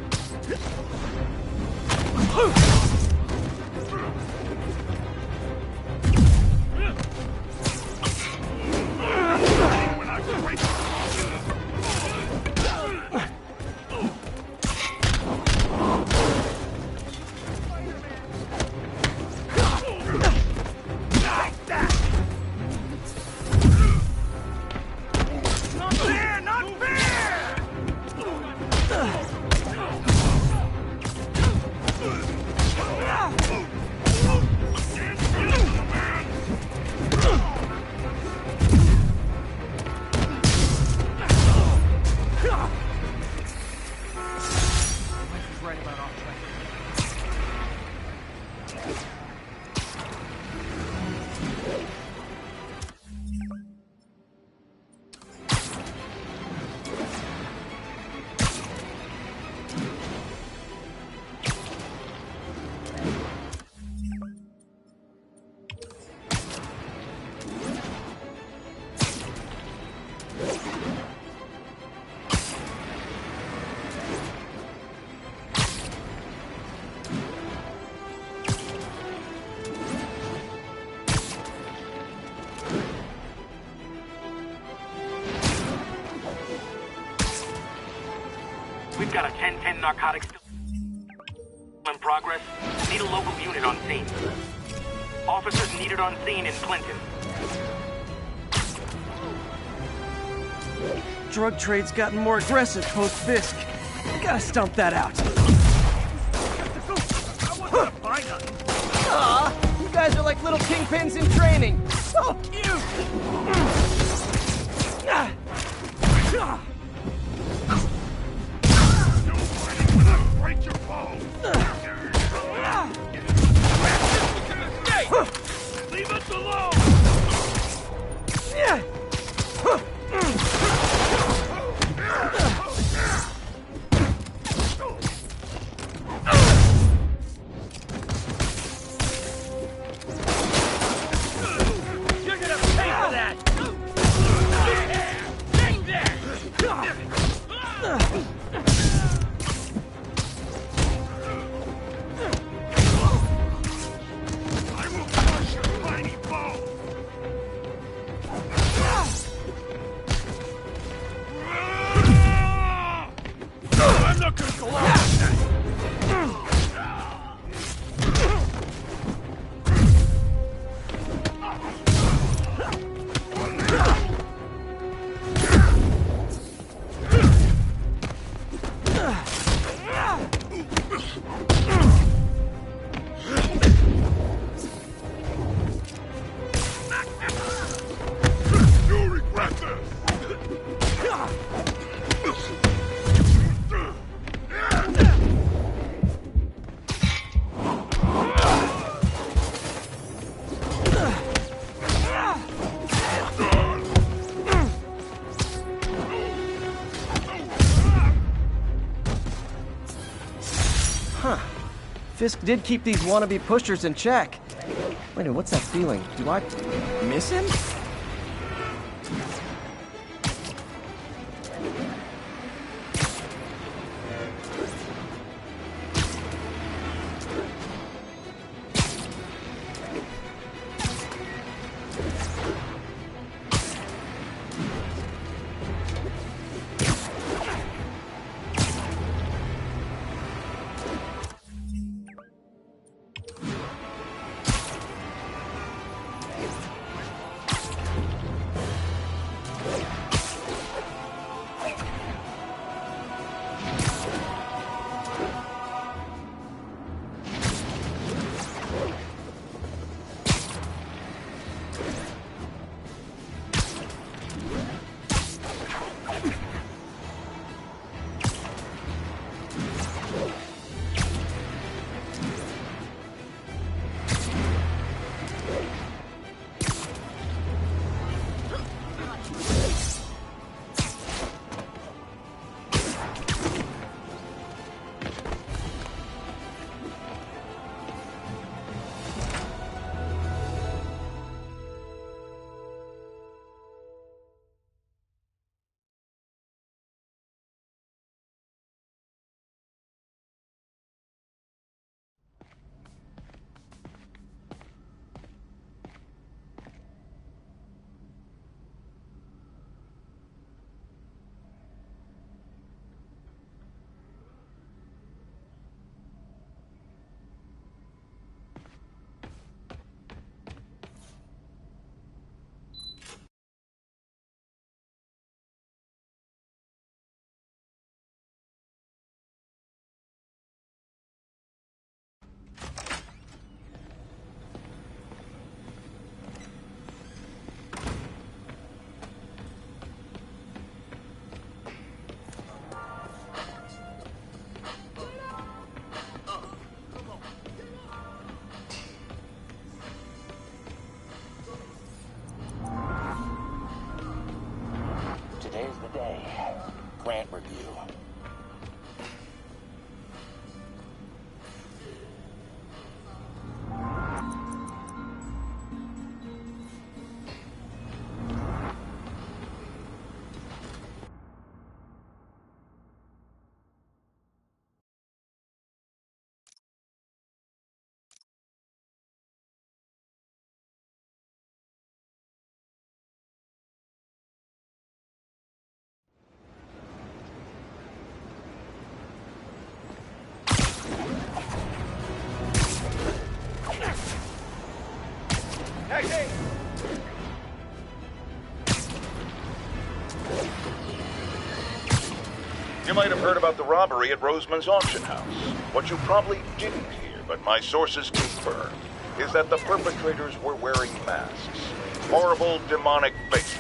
We've got a 10-10 narcotics in progress. Need a local unit on scene. Officers needed on scene in Clinton. Drug trade's gotten more aggressive post-Fisk. We gotta stomp that out. Aw, you guys are like little kingpins in training. So cute! Break your bones! Leave us alone! Yeah! You're gonna pay for that! Hang there! I will crush your tiny bones! I'm not gonna go out! You'll regret this! Huh. Fisk did keep these wannabe pushers in check. Wait a minute, what's that feeling? Do I miss him? Today's the day. Grant review. You might have heard about the robbery at Roseman's auction house. What you probably didn't hear, but my sources confirm, is that the perpetrators were wearing masks. Horrible, demonic faces.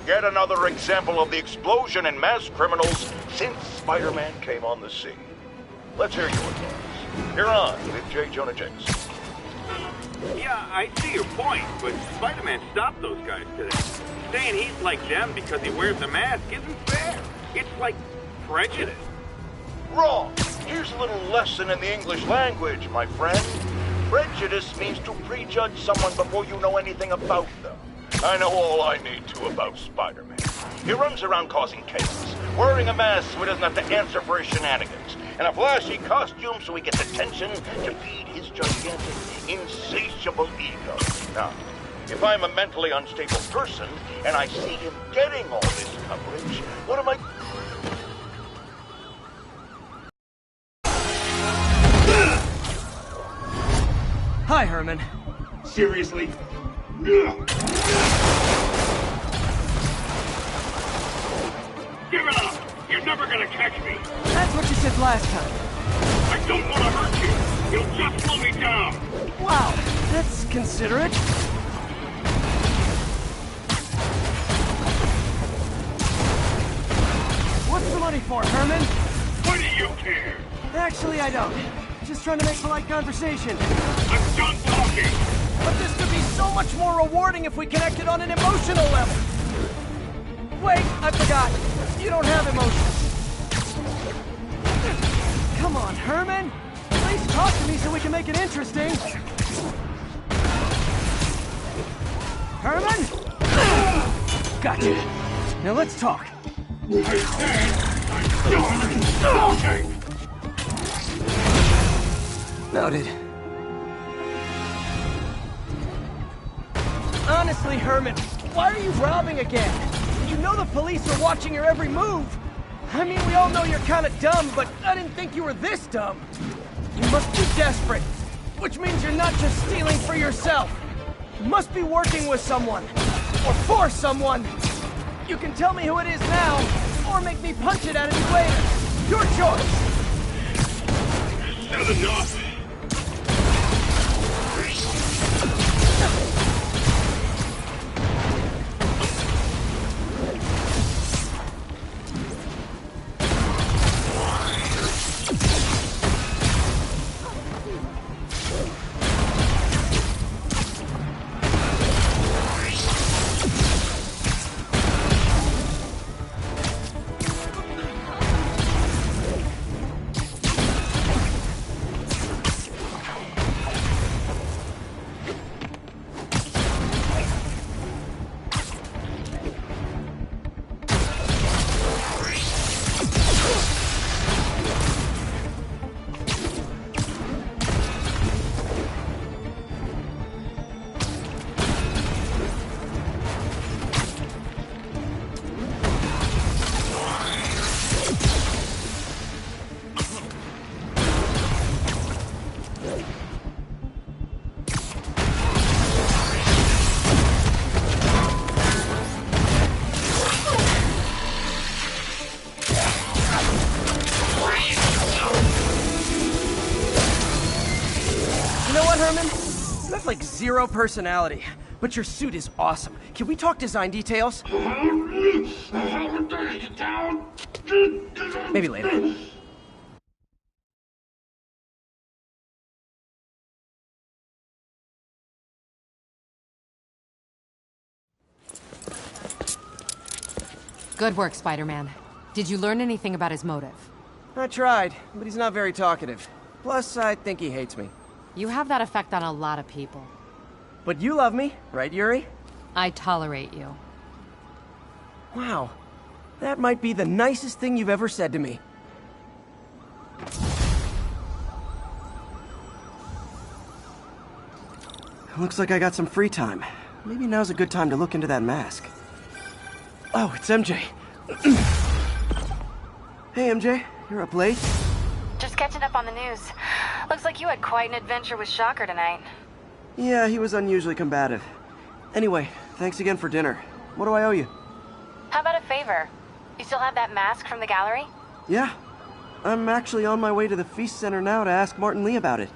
Yet another example of the explosion in mass criminals since Spider-Man came on the scene. Let's hear your thoughts. You're on with J. Jonah Jameson. Yeah, I see your point, but Spider-Man stopped those guys today. Saying he's like them because he wears a mask isn't fair. It's like prejudice. Wrong. Here's a little lesson in the English language, my friend. Prejudice means to prejudge someone before you know anything about them. I know all I need to about Spider-Man. He runs around causing chaos, wearing a mask so he doesn't have to answer for his shenanigans, and a flashy costume so he gets attention to feed his gigantic, insatiable ego. Now, if I'm a mentally unstable person and I see him getting all this coverage, what am I... Hi, Herman. Seriously? Give it up! You're never gonna catch me! That's what you said last time. I don't want to hurt you! You'll just slow me down! Wow, that's considerate. What's the money for, Herman? What do you care? Actually, I don't. Just trying to make polite conversation. I'm done talking! But this could be so much more rewarding if we connected on an emotional level. Wait, I forgot. You don't have emotions. Come on, Herman. Please talk to me so we can make it interesting. Herman? Gotcha. Now let's talk. I said I'm done talking! Noted. Honestly, Herman, why are you robbing again? You know the police are watching your every move. I mean, we all know you're kind of dumb, but I didn't think you were this dumb. You must be desperate, which means you're not just stealing for yourself. You must be working with someone, or for someone. You can tell me who it is now, or make me punch it out of you later. Your choice. Said enough! Like zero personality, but your suit is awesome. Can we talk design details? Maybe later. Good work, Spider-Man. Did you learn anything about his motive? I tried, but he's not very talkative. Plus, I think he hates me. You have that effect on a lot of people. But you love me, right, Yuri? I tolerate you. Wow. That might be the nicest thing you've ever said to me. Looks like I got some free time. Maybe now's a good time to look into that mask. Oh, it's MJ. Hey, MJ. You're up late? Just catching up on the news. Looks like you had quite an adventure with Shocker tonight. Yeah, he was unusually combative. Anyway, thanks again for dinner. What do I owe you? How about a favor? You still have that mask from the gallery? Yeah. I'm actually on my way to the Feast Center now to ask Martin Lee about it.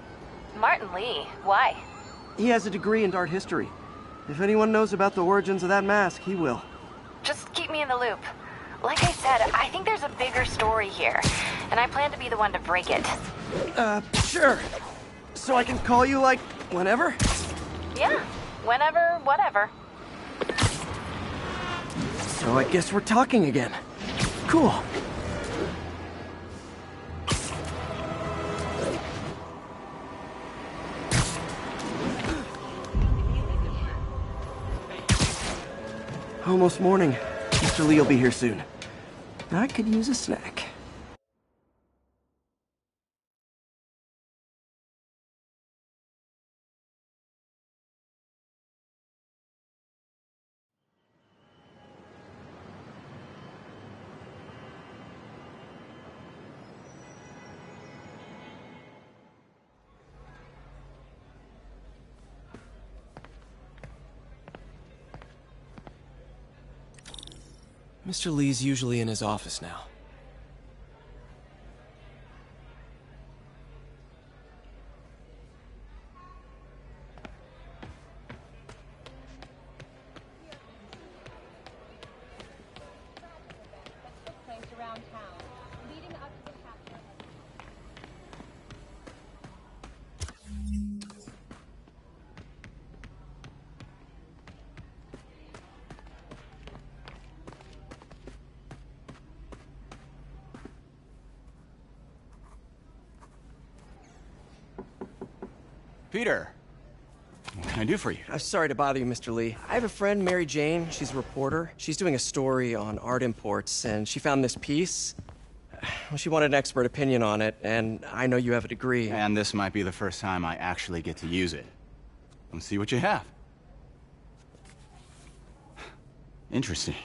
Martin Lee? Why? He has a degree in art history. If anyone knows about the origins of that mask, he will. Just keep me in the loop. Like I said, I think there's a bigger story here, and I plan to be the one to break it. Sure. So I can call you, like, whenever? Yeah, whenever, whatever. So I guess we're talking again. Cool. Almost morning. Mr. Lee will be here soon. I could use a snack. Mr. Lee's usually in his office now. Peter, what can I do for you? Sorry to bother you, Mr. Lee. I have a friend, Mary Jane. She's a reporter. She's doing a story on art imports, and she found this piece. Well, she wanted an expert opinion on it, and I know you have a degree. And this might be the first time I actually get to use it. Let's see what you have. Interesting.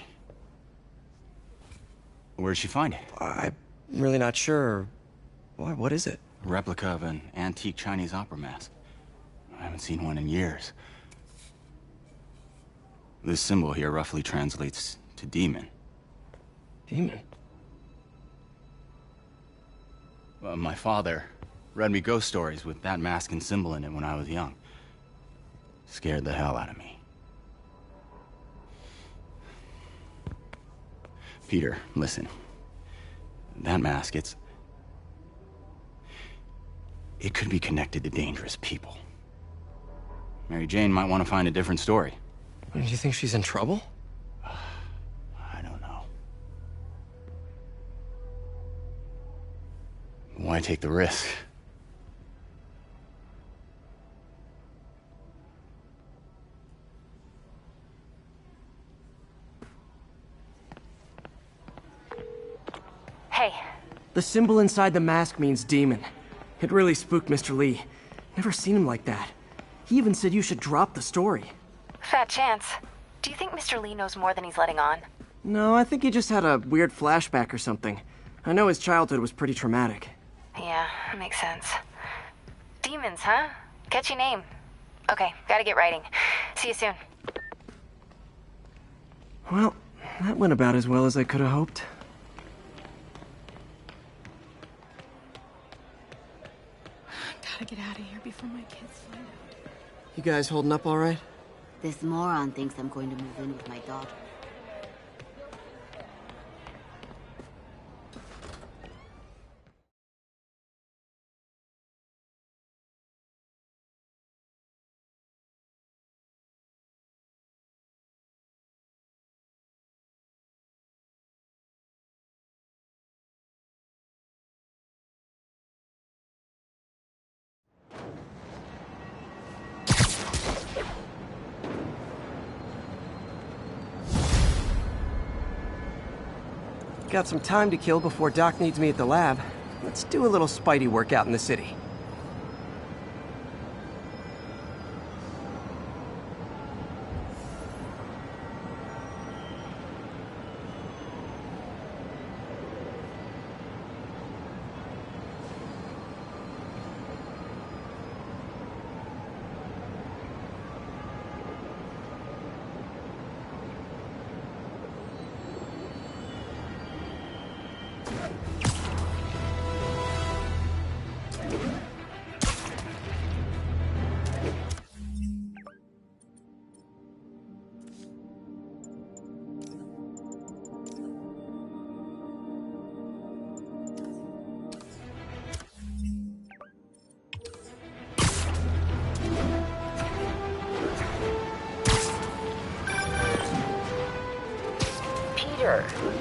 Where'd she find it? I'm really not sure. Why, what is it? A replica of an antique Chinese opera mask. I haven't seen one in years. This symbol here roughly translates to demon. Demon? My father read me ghost stories with that mask and symbol in it when I was young. Scared the hell out of me. Peter, listen. That mask, it could be connected to dangerous people. Mary Jane might want to find a different story. Do you think she's in trouble? I don't know. Why take the risk? Hey. The symbol inside the mask means demon. It really spooked Mr. Lee. Never seen him like that. He even said you should drop the story. Fat chance. Do you think Mr. Lee knows more than he's letting on? No, I think he just had a weird flashback or something. I know his childhood was pretty traumatic. Yeah, makes sense. Demons, huh? Catchy name. Okay, gotta get writing. See you soon. Well, that went about as well as I could have hoped. Gotta get out of here before my kids find out. You guys holding up all right? This moron thinks I'm going to move in with my daughter. Got some time to kill before Doc needs me at the lab. Let's do a little Spidey workout in the city.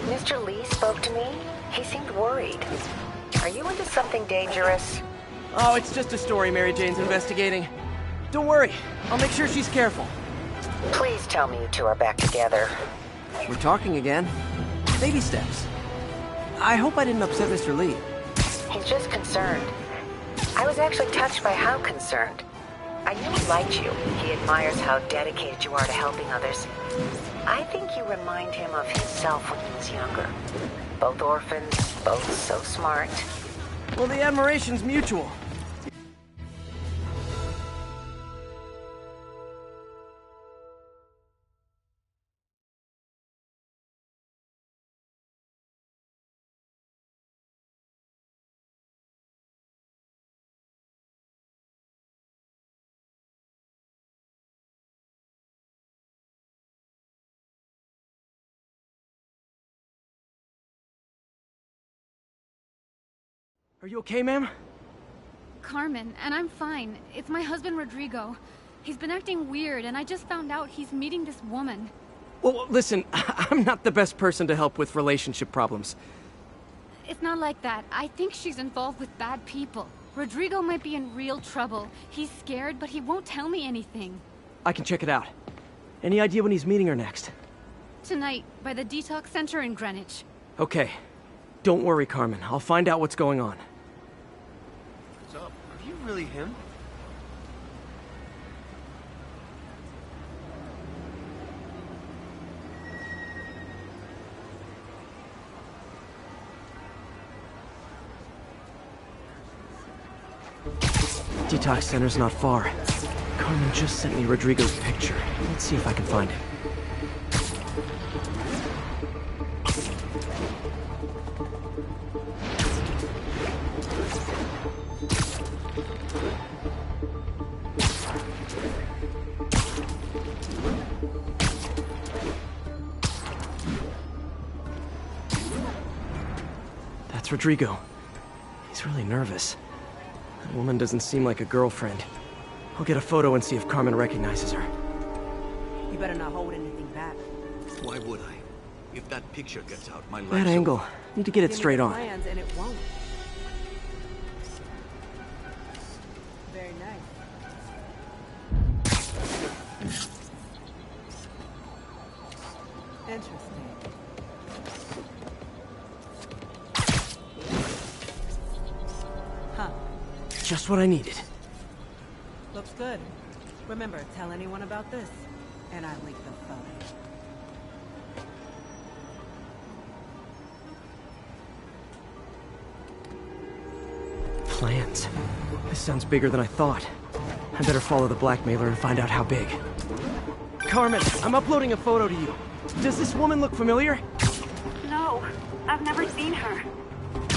Mr. Lee spoke to me. He seemed worried. Are you into something dangerous? Oh, it's just a story Mary Jane's investigating. Don't worry, I'll make sure she's careful. Please tell me you two are back together. We're talking again. Baby steps. I hope I didn't upset Mr. Lee. He's just concerned. I was actually touched by how concerned. I knew he liked you. He admires how dedicated you are to helping others. I think you remind him of himself when he was younger. Both orphans, both so smart. Well, the admiration's mutual. Are you okay, ma'am? Carmen, and I'm fine. It's my husband, Rodrigo. He's been acting weird, and I just found out he's meeting this woman. Well, listen, I'm not the best person to help with relationship problems. It's not like that. I think she's involved with bad people. Rodrigo might be in real trouble. He's scared, but he won't tell me anything. I can check it out. Any idea when he's meeting her next? Tonight, by the detox center in Greenwich. Okay. Don't worry, Carmen. I'll find out what's going on. What's up? Are you really him? Detox center's not far. Carmen just sent me Rodrigo's picture. Let's see if I can find him. That's Rodrigo. He's really nervous. That woman doesn't seem like a girlfriend. I'll get a photo and see if Carmen recognizes her. You better not hold anything back. Why would I? If that picture gets out, my life... Bad angle. Need to get it straight on. Plans and it won't. Very nice. Interesting. Huh. Just what I needed. Looks good. Remember, tell anyone about this, and I leak the photo. Plans. This sounds bigger than I thought. I better follow the blackmailer and find out how big. Carmen, I'm uploading a photo to you. Does this woman look familiar? No, I've never seen her.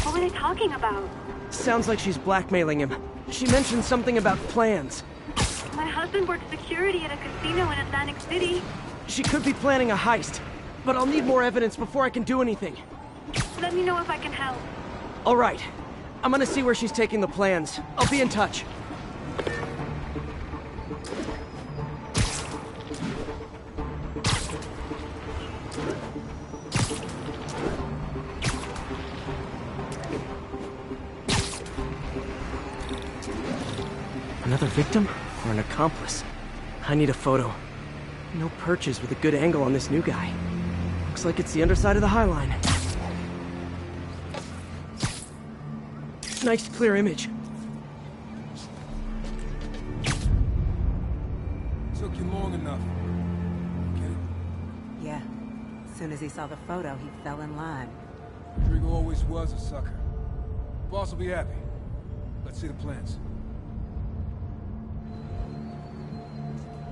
What were they talking about? Sounds like she's blackmailing him. She mentioned something about plans. My husband works security at a casino in Atlantic City. She could be planning a heist, but I'll need more evidence before I can do anything. Let me know if I can help. All right. I'm gonna see where she's taking the plans. I'll be in touch. Another victim or an accomplice? I need a photo. No perches with a good angle on this new guy. Looks like it's the underside of the High Line. Nice clear image. Took you long enough. Get it? Yeah. As soon as he saw the photo, he fell in line. Rodrigo always was a sucker. Boss will be happy. Let's see the plans.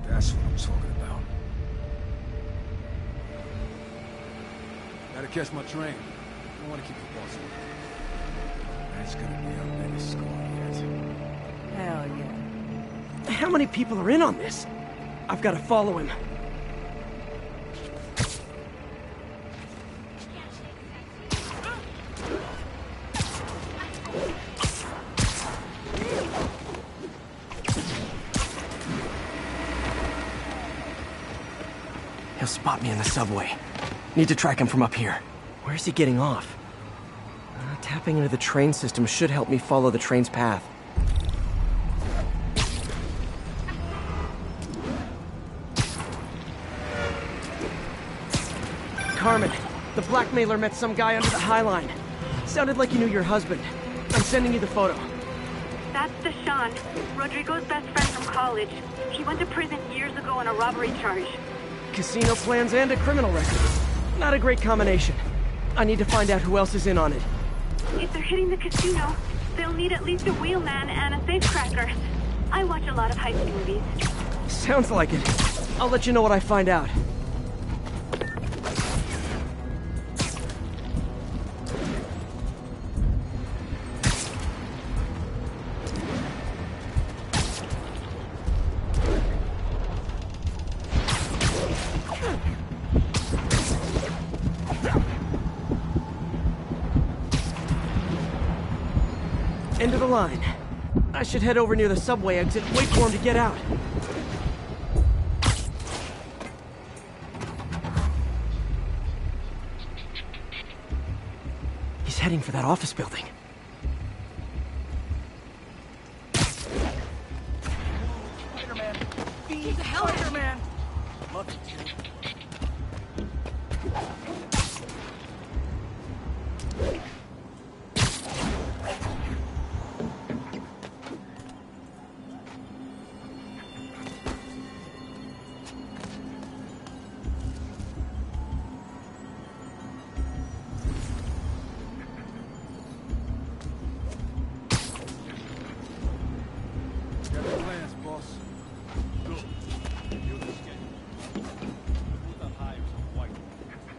That's what I'm talking about. Gotta catch my train. Don't want to keep the boss waiting. That's gonna be our biggest score yet. Hell yeah. How many people are in on this? I've got to follow him. He'll spot me in the subway. Need to track him from up here. Where's he getting off? Tapping into the train system should help me follow the train's path. Carmen, the blackmailer met some guy under the High Line. Sounded like you knew your husband. I'm sending you the photo. That's Deshaun, Rodrigo's best friend from college. He went to prison years ago on a robbery charge. Casino plans and a criminal record. Not a great combination. I need to find out who else is in on it. If they're hitting the casino, they'll need at least a wheelman and a safecracker. I watch a lot of heist movies. Sounds like it. I'll let you know what I find out. End of the line. I should head over near the subway exit and wait for him to get out. He's heading for that office building. Spider-Man! Be the hell Spider-Man! Love you, Jimmy.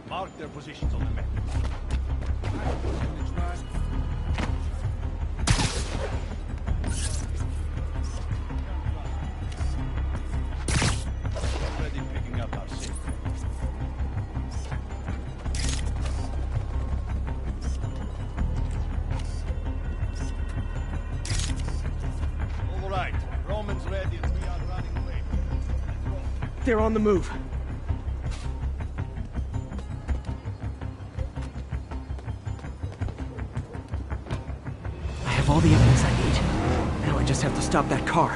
Mark their positions on the map. Already picking up our signal. All right, Roman's ready and we are running away. They're on the move. All the evidence I need. Now I just have to stop that car.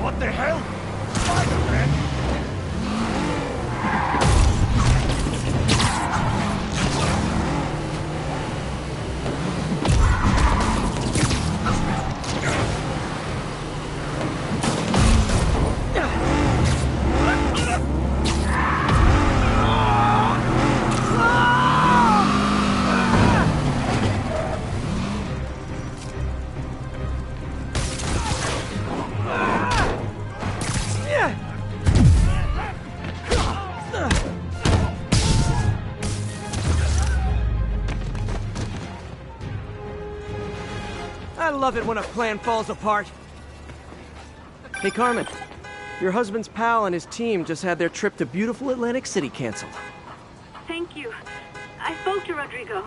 What the hell? Spider-Man! I love it when a plan falls apart. Hey, Carmen. Your husband's pal and his team just had their trip to beautiful Atlantic City canceled. Thank you. I spoke to Rodrigo.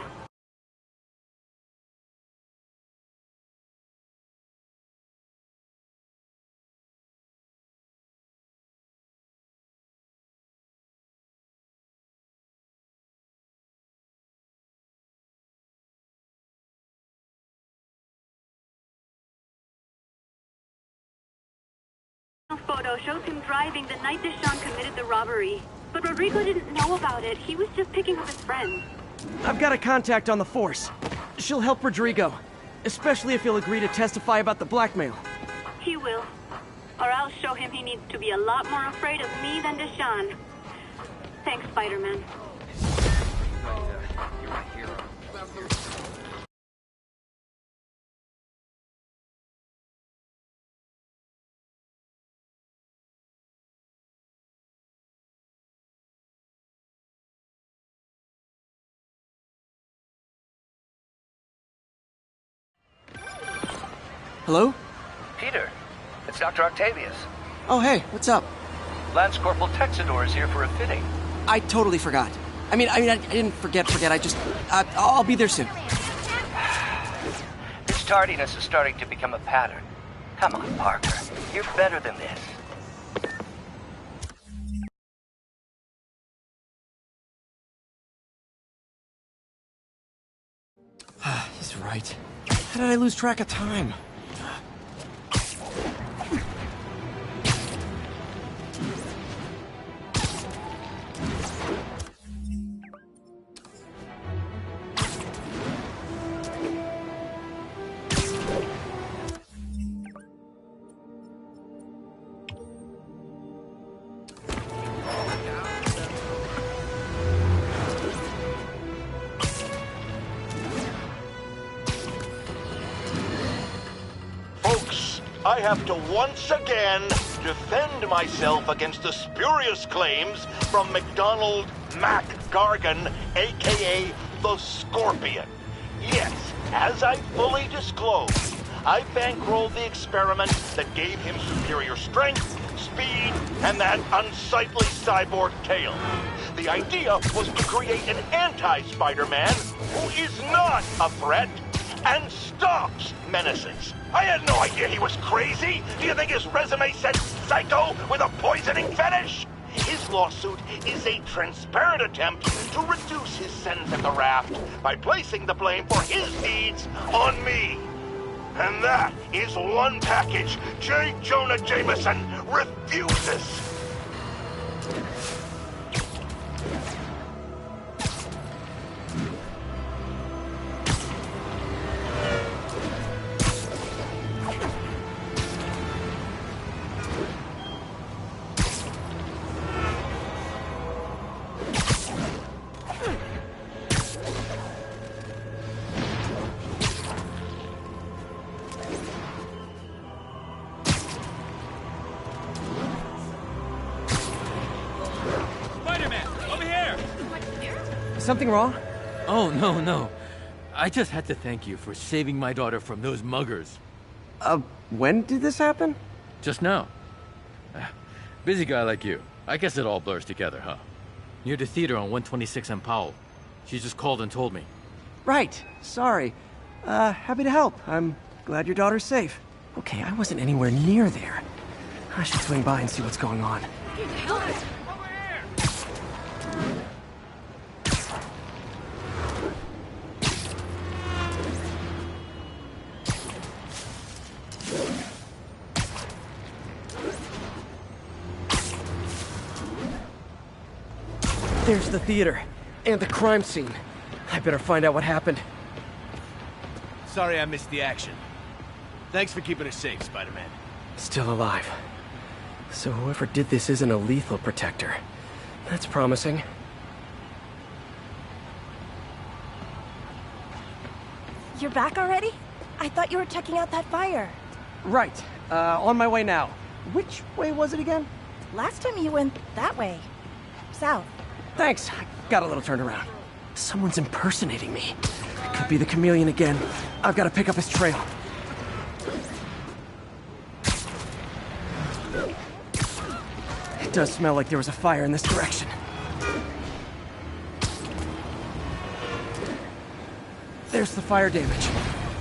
photo shows him driving the night Deshaun committed the robbery. But Rodrigo didn't know about it. He was just picking up his friends. I've got a contact on the force. She'll help Rodrigo, especially if he'll agree to testify about the blackmail. He will. Or I'll show him he needs to be a lot more afraid of me than Deshaun. Thanks, Spider-Man. You're my hero. Hello? Peter, it's Dr. Octavius. Oh, hey, what's up? Lance Corporal Texador is here for a fitting. I totally forgot. I didn't forget. I just, I'll be there soon. This tardiness is starting to become a pattern. Come on, Parker. You're better than this. He's right. How did I lose track of time? I have to once again defend myself against the spurious claims from McDonald Mac Gargan, aka the Scorpion. Yes, as I fully disclosed, I bankrolled the experiment that gave him superior strength, speed, and that unsightly cyborg tail. The idea was to create an anti-Spider-Man who is not a threat and stops menaces. I had no idea he was crazy. Do you think his resume said psycho with a poisoning fetish? His lawsuit is a transparent attempt to reduce his sentence at the raft by placing the blame for his deeds on me. And that is one package J. Jonah Jameson refuses. Something wrong? Oh, no. I just had to thank you for saving my daughter from those muggers. When did this happen? Just now. Busy guy like you. I guess it all blurs together, huh? Near the theater on 126 and Powell. She just called and told me. Right. Sorry. Happy to help. I'm glad your daughter's safe. Okay, I wasn't anywhere near there. I should swing by and see what's going on. There's the theater, and the crime scene. I better find out what happened. Sorry I missed the action. Thanks for keeping us safe, Spider-Man. Still alive. So whoever did this isn't a lethal protector. That's promising. You're back already? I thought you were checking out that fire. Right. On my way now. Which way was it again? Last time you went that way. South. Thanks. I got a little turned around. Someone's impersonating me. Could be the chameleon again. I've got to pick up his trail. It does smell like there was a fire in this direction. There's the fire damage.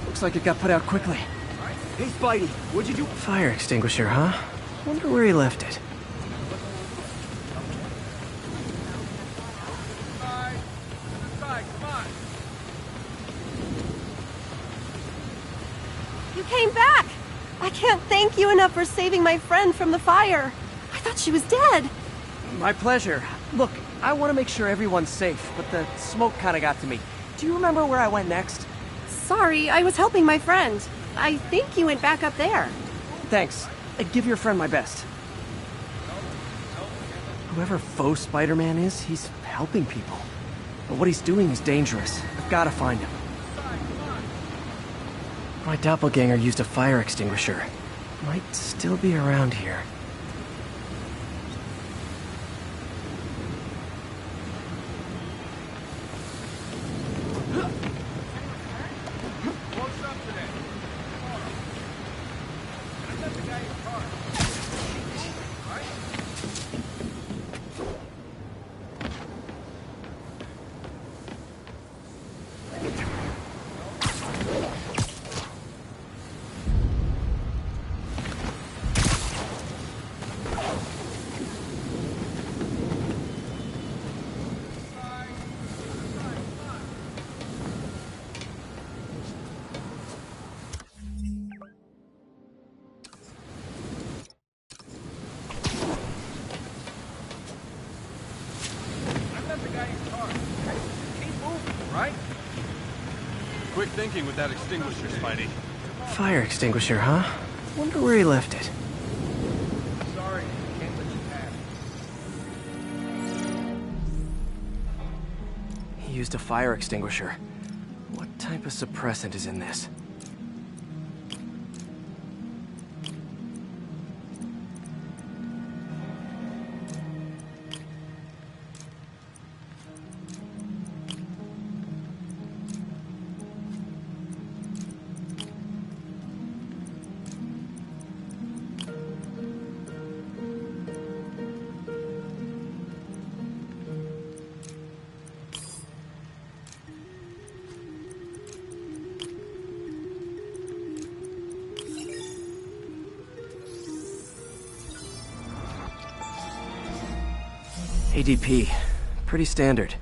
Looks like it got put out quickly. Hey, Spidey, what'd you do? Fire extinguisher, huh? Wonder where he left it. You came back! I can't thank you enough for saving my friend from the fire. I thought she was dead. My pleasure. Look, I want to make sure everyone's safe, but the smoke kind of got to me. Do you remember where I went next? Sorry, I was helping my friend. I think you went back up there. Thanks. Give your friend my best. Whoever faux Spider-Man is, he's helping people. But what he's doing is dangerous. I've got to find him. My doppelganger used a fire extinguisher. Might still be around here. Quick thinking with that extinguisher, Spidey. Fire extinguisher, huh? Wonder where he left it. Sorry, can't let you pass. He used a fire extinguisher. What type of suppressant is in this? ADP. Pretty standard.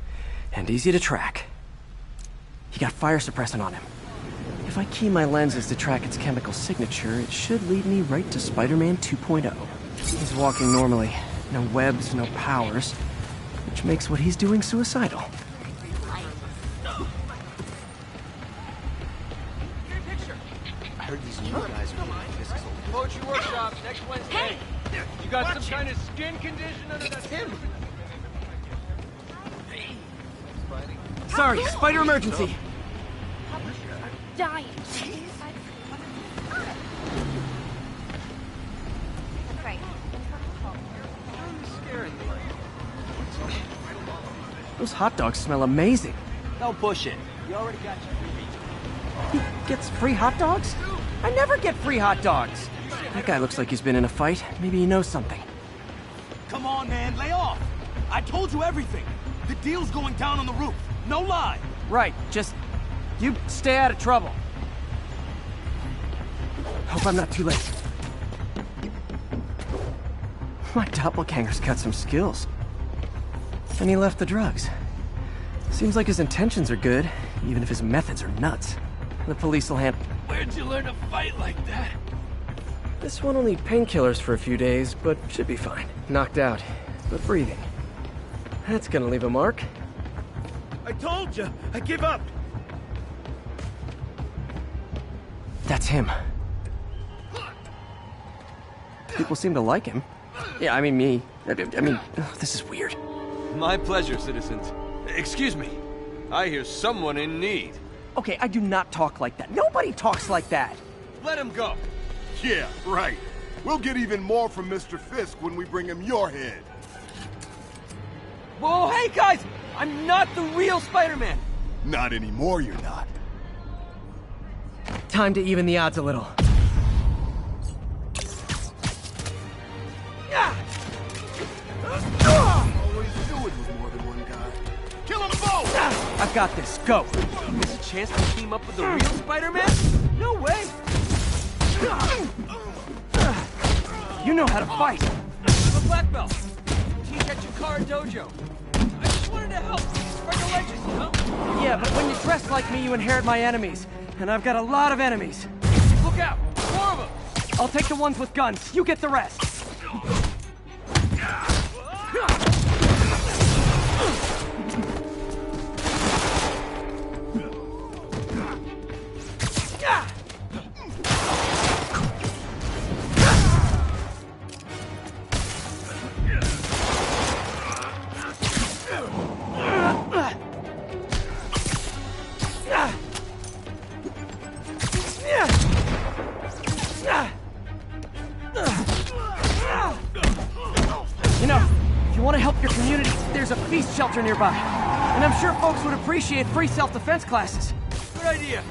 And easy to track. He got fire suppressant on him. If I key my lenses to track its chemical signature, it should lead me right to Spider-Man 2.0. He's walking normally. No webs, no powers. Which makes what he's doing suicidal. I heard these new guys are doing physics. Poetry workshop next Wednesday. Hey! You got some kind of skin condition under that Tim? Sorry, spider emergency. Dying. Those hot dogs smell amazing. Don't push it. You already got your He gets free hot dogs? I never get free hot dogs. That guy looks like he's been in a fight. Maybe he knows something. Come on, man, lay off. I told you everything. The deal's going down on the roof. No lie. Right, just... you stay out of trouble. Hope I'm not too late. My doppelganger's got some skills. And he left the drugs. Seems like his intentions are good, even if his methods are nuts. The police will handle... Where'd you learn to fight like that? This one will need painkillers for a few days, but should be fine. Knocked out, but breathing. That's gonna leave a mark. I told you, I give up. That's him. People seem to like him. Yeah, I mean me. I mean, this is weird. My pleasure, citizens. Excuse me. I hear someone in need. Okay, I do not talk like that. Nobody talks like that. Let him go. Yeah, right. We'll get even more from Mr. Fisk when we bring him your head. Whoa, hey guys! I'm not the real Spider-Man! Not anymore, you're not. Time to even the odds a little. Always do it with more than one guy. Kill them both! I've got this. Go. There's a chance to team up with the real Spider-Man? No way! You know how to fight. I'm a black belt. Teach at Chikara Dojo. I just wanted to help. Spread the legends, you know? Yeah, but when you dress like me, you inherit my enemies. And I've got a lot of enemies. Look out! More of them! I'll take the ones with guns. You get the rest. You know, if you want to help your community, there's a feast shelter nearby. And I'm sure folks would appreciate free self-defense classes. Good idea.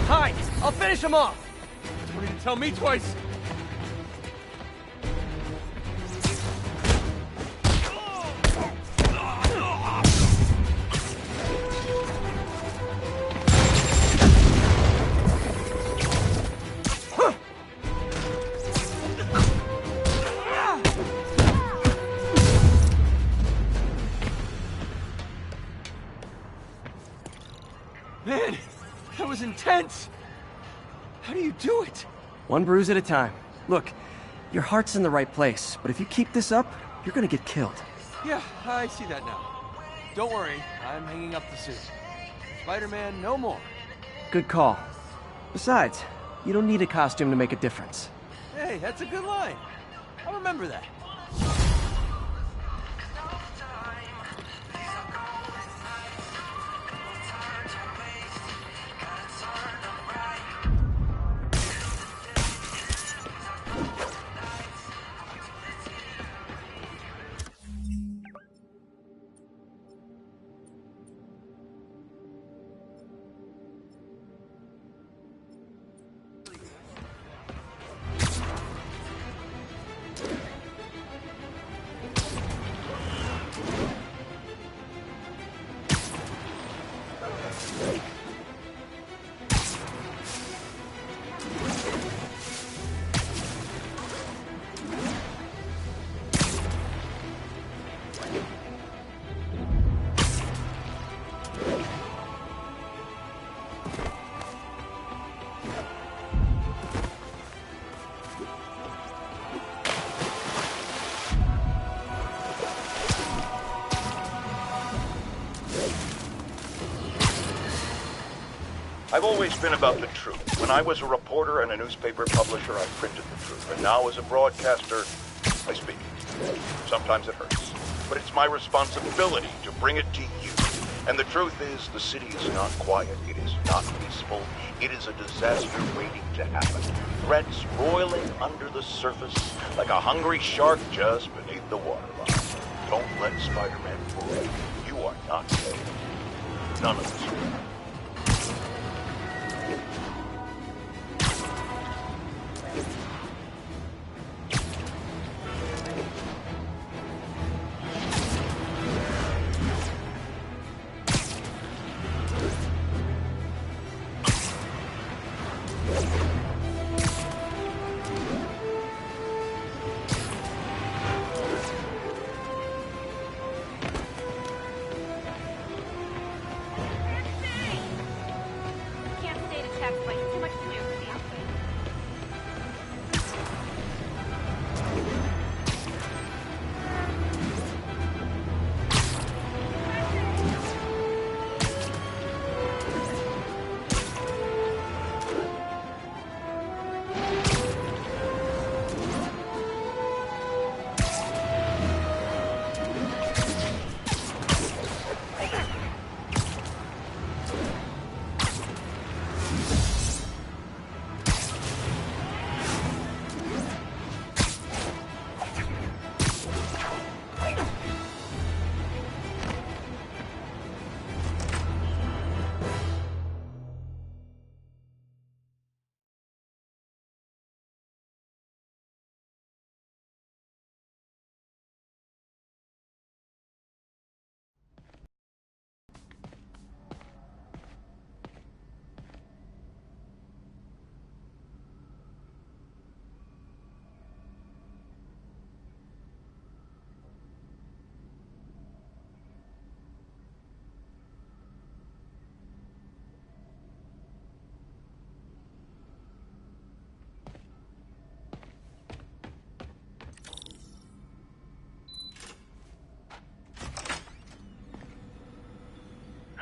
Hi, I'll finish him off. Don't need to tell me twice. Man, that was intense. How do you do it? One bruise at a time. Look, your heart's in the right place, but if you keep this up, you're gonna get killed. Yeah, I see that now. Don't worry, I'm hanging up the suit. Spider-Man, no more. Good call. Besides, you don't need a costume to make a difference. Hey, that's a good line. I'll remember that. I've always been about the truth. When I was a reporter and a newspaper publisher, I printed the truth. And now as a broadcaster, I speak it. Sometimes it hurts. But it's my responsibility to bring it to you. And the truth is, the city is not quiet. It is not peaceful. It is a disaster waiting to happen. Threats roiling under the surface like a hungry shark just beneath the waterline. Don't let Spider-Man fool you. You are not safe. None of us are.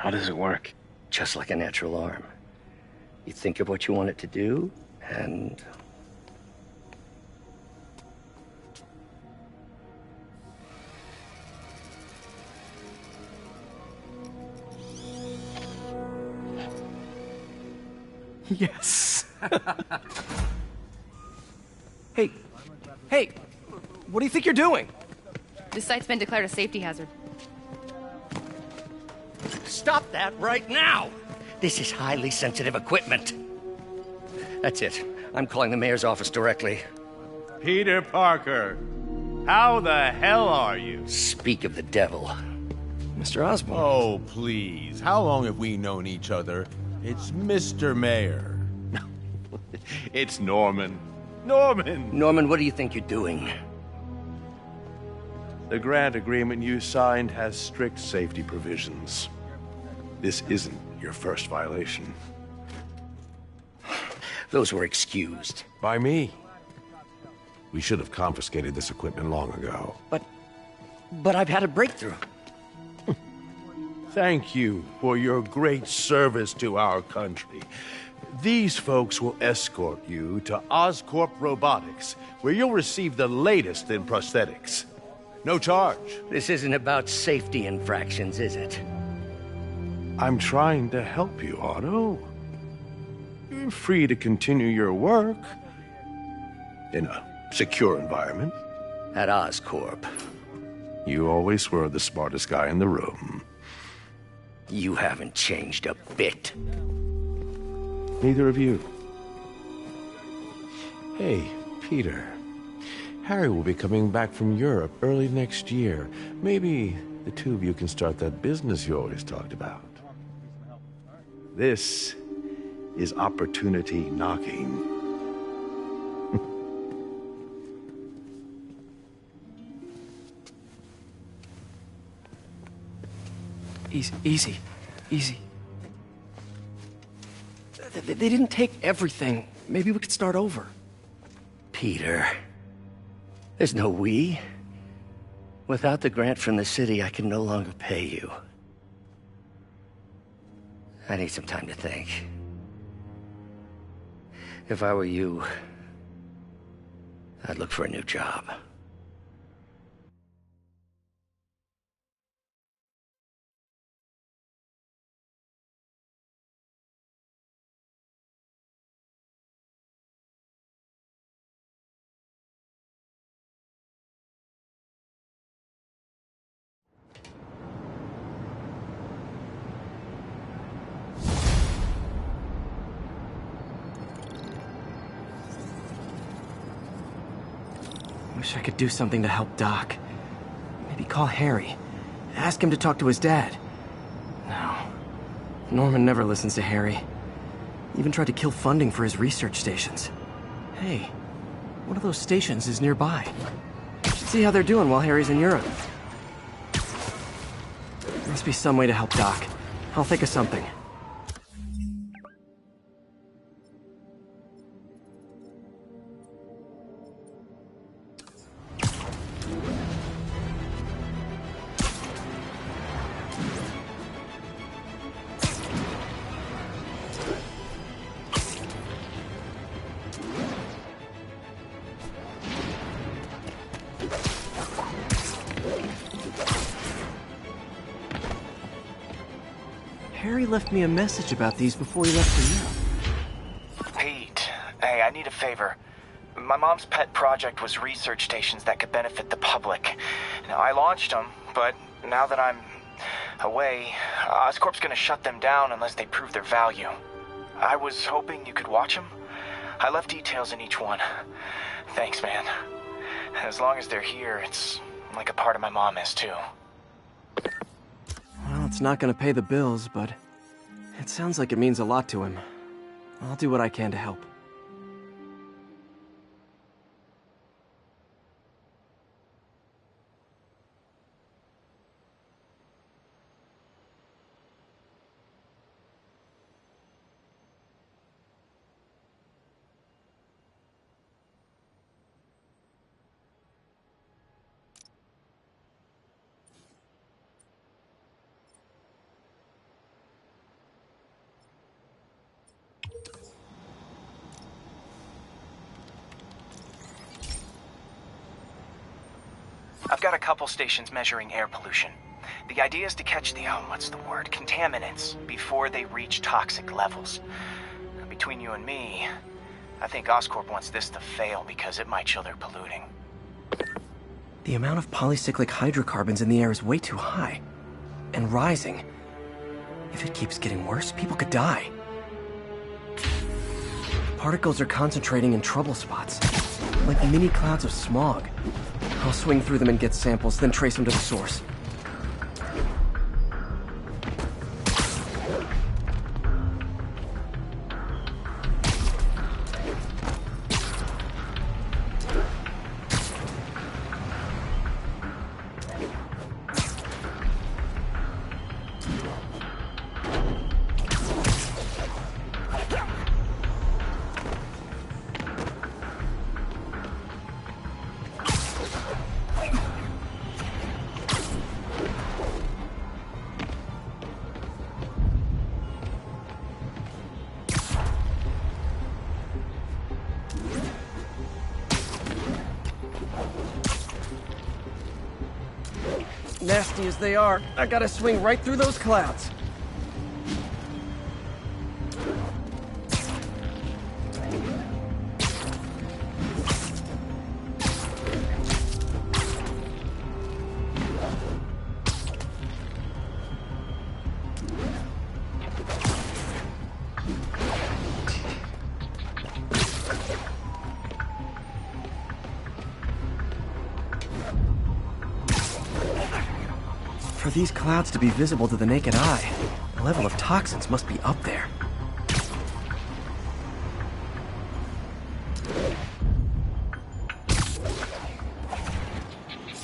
How does it work? Just like a natural arm. You think of what you want it to do, and... Yes. Hey, hey, what do you think you're doing? This site's been declared a safety hazard. Stop that right now! This is highly sensitive equipment. That's it. I'm calling the mayor's office directly. Peter Parker, how the hell are you? Speak of the devil. Mr. Osborn. Oh, please. How long have we known each other? It's Mr. Mayor. It's Norman. Norman! Norman, what do you think you're doing? The grant agreement you signed has strict safety provisions. This isn't your first violation. Those were excused. By me. We should have confiscated this equipment long ago. But I've had a breakthrough. Thank you for your great service to our country. These folks will escort you to Oscorp Robotics, where you'll receive the latest in prosthetics. No charge. This isn't about safety infractions, is it? I'm trying to help you, Otto. You're free to continue your work in a secure environment. At Oscorp. You always were the smartest guy in the room. You haven't changed a bit. Neither of you. Hey, Peter. Harry will be coming back from Europe early next year. Maybe the two of you can start that business you always talked about. This is opportunity knocking. Easy. They didn't take everything. Maybe we could start over. Peter, there's no we. Without the grant from the city, I can no longer pay you. I need some time to think. If I were you, I'd look for a new job. Wish I could do something to help Doc. Maybe call Harry. Ask him to talk to his dad. No. Norman never listens to Harry. Even tried to kill funding for his research stations. Hey, one of those stations is nearby. Should see how they're doing while Harry's in Europe. Must be some way to help Doc. I'll think of something. Harry left me a message about these before he left for Europe. Pete, hey, I need a favor. My mom's pet project was research stations that could benefit the public. Now, I launched them, but now that I'm away, Oscorp's gonna shut them down unless they prove their value. I was hoping you could watch them. I left details in each one. Thanks, man. As long as they're here, it's like a part of my mom is, too. Well, it's not gonna pay the bills, but it sounds like it means a lot to him. I'll do what I can to help. I've got a couple stations measuring air pollution. The idea is to catch the, contaminants before they reach toxic levels. Between you and me, I think Oscorp wants this to fail because it might show they're polluting. The amount of polycyclic hydrocarbons in the air is way too high. And rising. If it keeps getting worse, people could die. Particles are concentrating in trouble spots, like mini clouds of smog. I'll swing through them and get samples, then trace them to the source. Nasty as they are, I gotta swing right through those clouds. For these clouds to be visible to the naked eye, the level of toxins must be up there.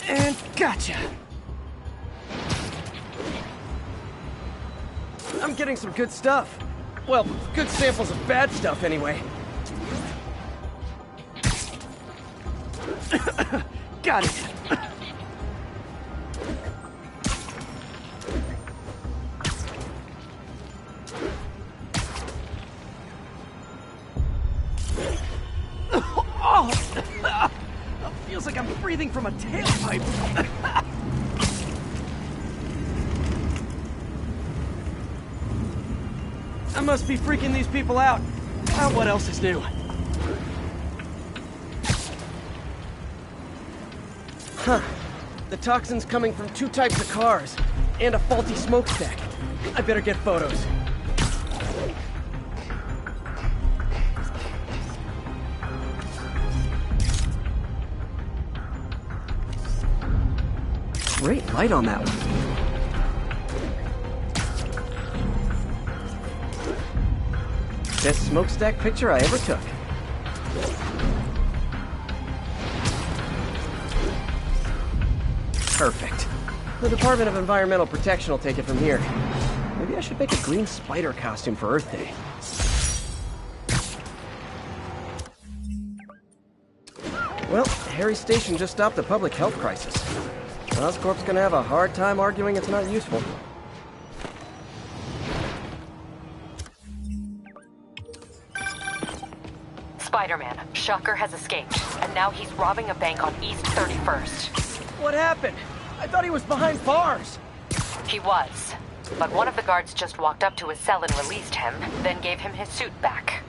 And gotcha! I'm getting some good stuff. Well, good samples of bad stuff anyway. Got it! Feels like I'm breathing from a tailpipe. I must be freaking these people out. What else is new? Huh. The toxin's coming from 2 types of cars, and a faulty smokestack. I better get photos. Great light on that one. Best smokestack picture I ever took. Perfect. The Department of Environmental Protection will take it from here. Maybe I should make a green spider costume for Earth Day. Well, Harry's station just stopped a public health crisis. Oscorp's gonna have a hard time arguing it's not useful. Spider-Man, Shocker has escaped, and now he's robbing a bank on East 31st. What happened? I thought he was behind bars. He was, but one of the guards just walked up to his cell and released him, then gave him his suit back.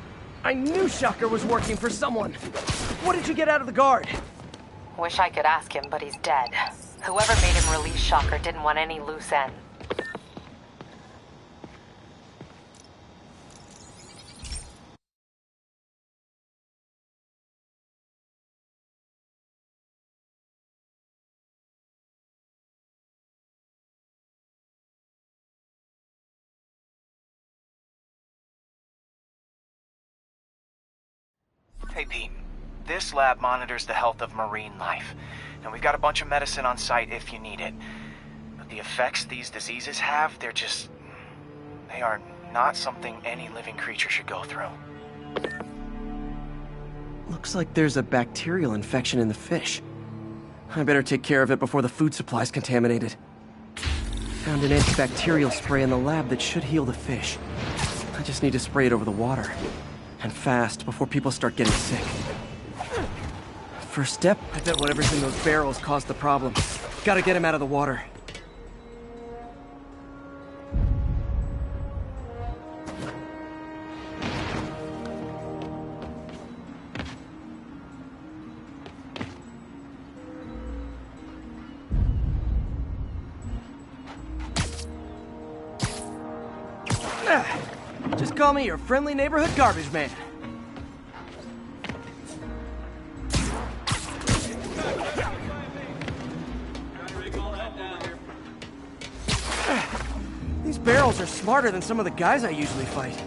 I knew Shocker was working for someone. What did you get out of the guard? Wish I could ask him, but he's dead. Whoever made him release Shocker didn't want any loose end. Hey, Pete. This lab monitors the health of marine life. And we've got a bunch of medicine on site if you need it. But the effects these diseases have, they are not something any living creature should go through. Looks like there's a bacterial infection in the fish. I better take care of it before the food supply's contaminated. Found an antibacterial spray in the lab that should heal the fish. I just need to spray it over the water. And fast, before people start getting sick. first step. I bet whatever's in those barrels caused the problem. Gotta get him out of the water. Just call me your friendly neighborhood garbage man. These barrels are smarter than some of the guys I usually fight.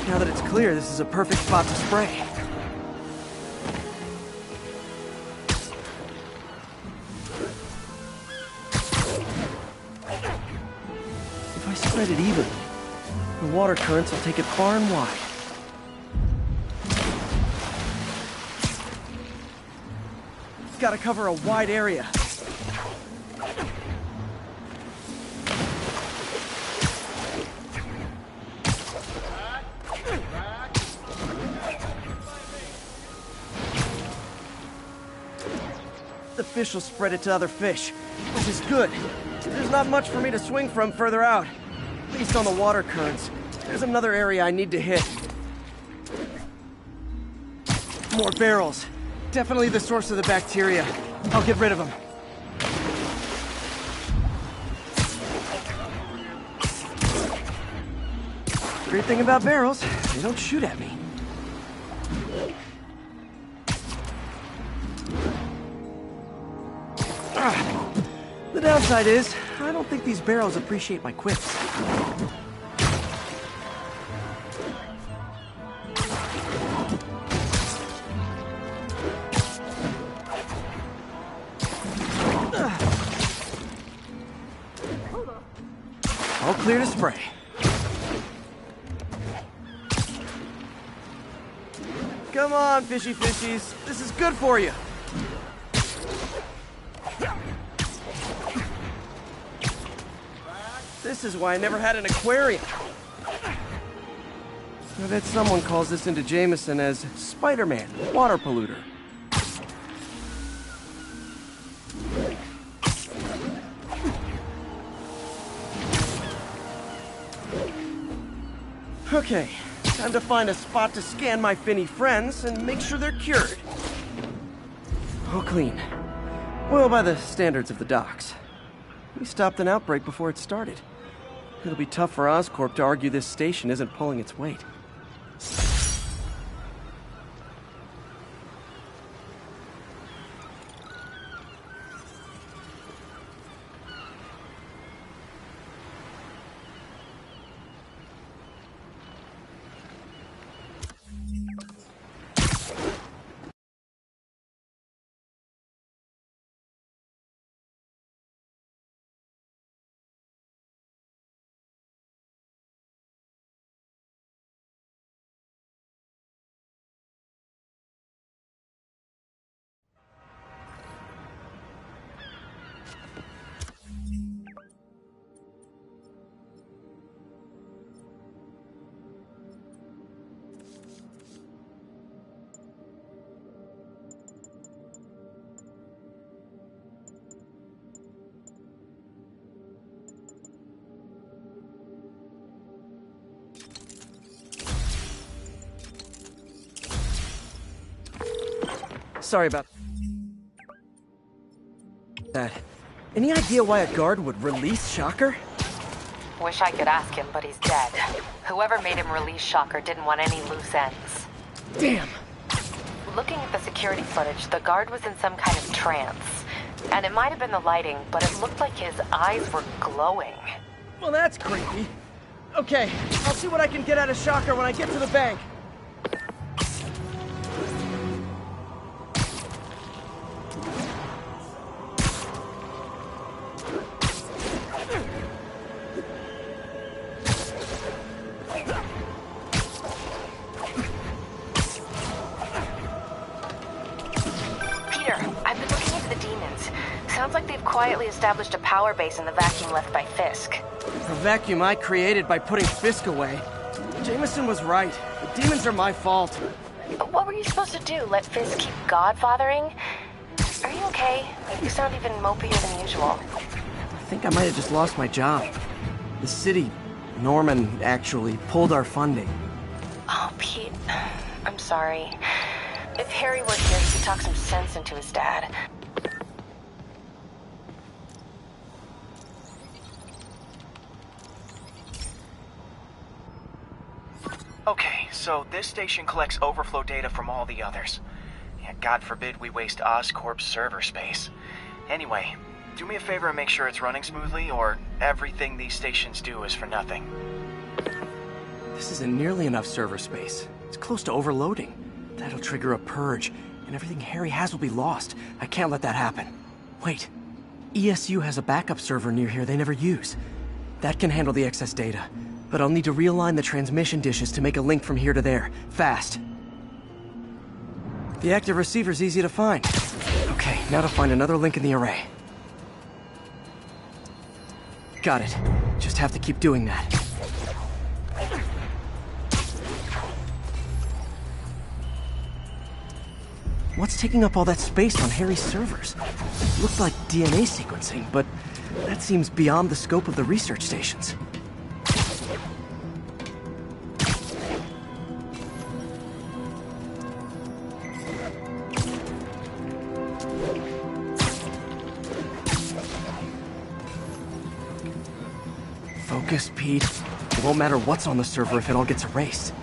Now that it's clear, this is a perfect spot to spray. If I spread it evenly, the water currents will take it far and wide. Gotta cover a wide area. The fish will spread it to other fish, which is good. There's not much for me to swing from further out. Based on the water currents, there's another area I need to hit. More barrels. Definitely the source of the bacteria. I'll get rid of them. Great thing about barrels, they don't shoot at me. The downside is, I don't think these barrels appreciate my quips. All clear to spray. Come on, fishy fishies. This is good for you. This is why I never had an aquarium. I bet someone calls this into Jameson as Spider-Man, water polluter. Okay, time to find a spot to scan my finny friends and make sure they're cured. All clean. Well, by the standards of the docks. We stopped an outbreak before it started. It'll be tough for Oscorp to argue this station isn't pulling its weight. Sorry about that. Any idea why a guard would release Shocker? Wish I could ask him, but he's dead. Whoever made him release Shocker didn't want any loose ends. Damn! Looking at the security footage, the guard was in some kind of trance. And it might have been the lighting, but it looked like his eyes were glowing. Well, that's creepy. Okay, I'll see what I can get out of Shocker when I get to the bank. Sounds like they've quietly established a power base in the vacuum left by Fisk. A vacuum I created by putting Fisk away. Jameson was right. The demons are my fault. But what were you supposed to do? Let Fisk keep godfathering? Are you okay? You sound even mopier than usual. I think I might have just lost my job. The city, Norman, actually pulled our funding. Oh, Pete. I'm sorry. If Harry were here, he could talk some sense into his dad. Okay, so this station collects overflow data from all the others. Yeah, God forbid we waste Oscorp's server space. Anyway, do me a favor and make sure it's running smoothly, or everything these stations do is for nothing. This isn't nearly enough server space. It's close to overloading. That'll trigger a purge, and everything Harry has will be lost. I can't let that happen. Wait. ESU has a backup server near here they never use. That can handle the excess data. But I'll need to realign the transmission dishes to make a link from here to there, fast. The active receiver's easy to find. Okay, now to find another link in the array. Got it. Just have to keep doing that. What's taking up all that space on Harry's servers? Looks like DNA sequencing, but that seems beyond the scope of the research stations. Focus, Pete. It won't matter what's on the server if it all gets erased.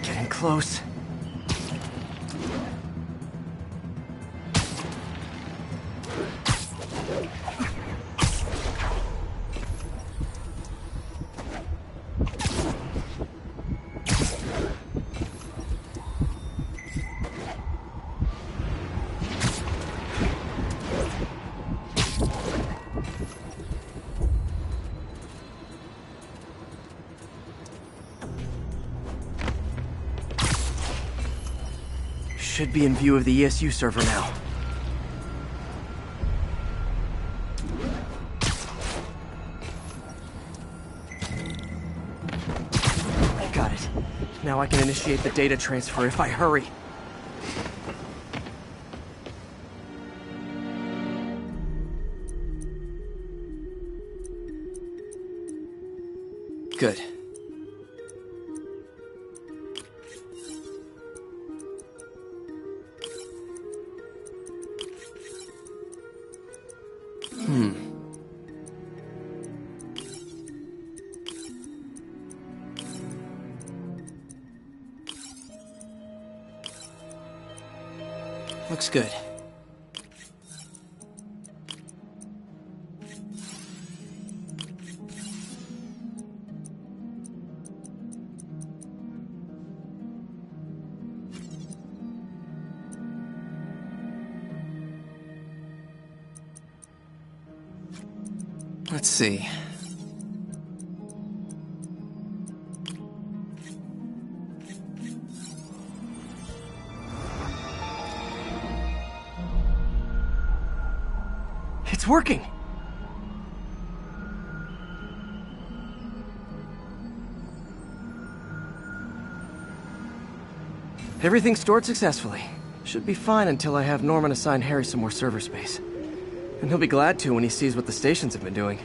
Getting close. Should be in view of the ESU server now. Got it. Now I can initiate the data transfer if I hurry. Good. Looks good. Let's see. It's working! Everything stored successfully. Should be fine until I have Norman assign Harry some more server space. And he'll be glad to when he sees what the stations have been doing.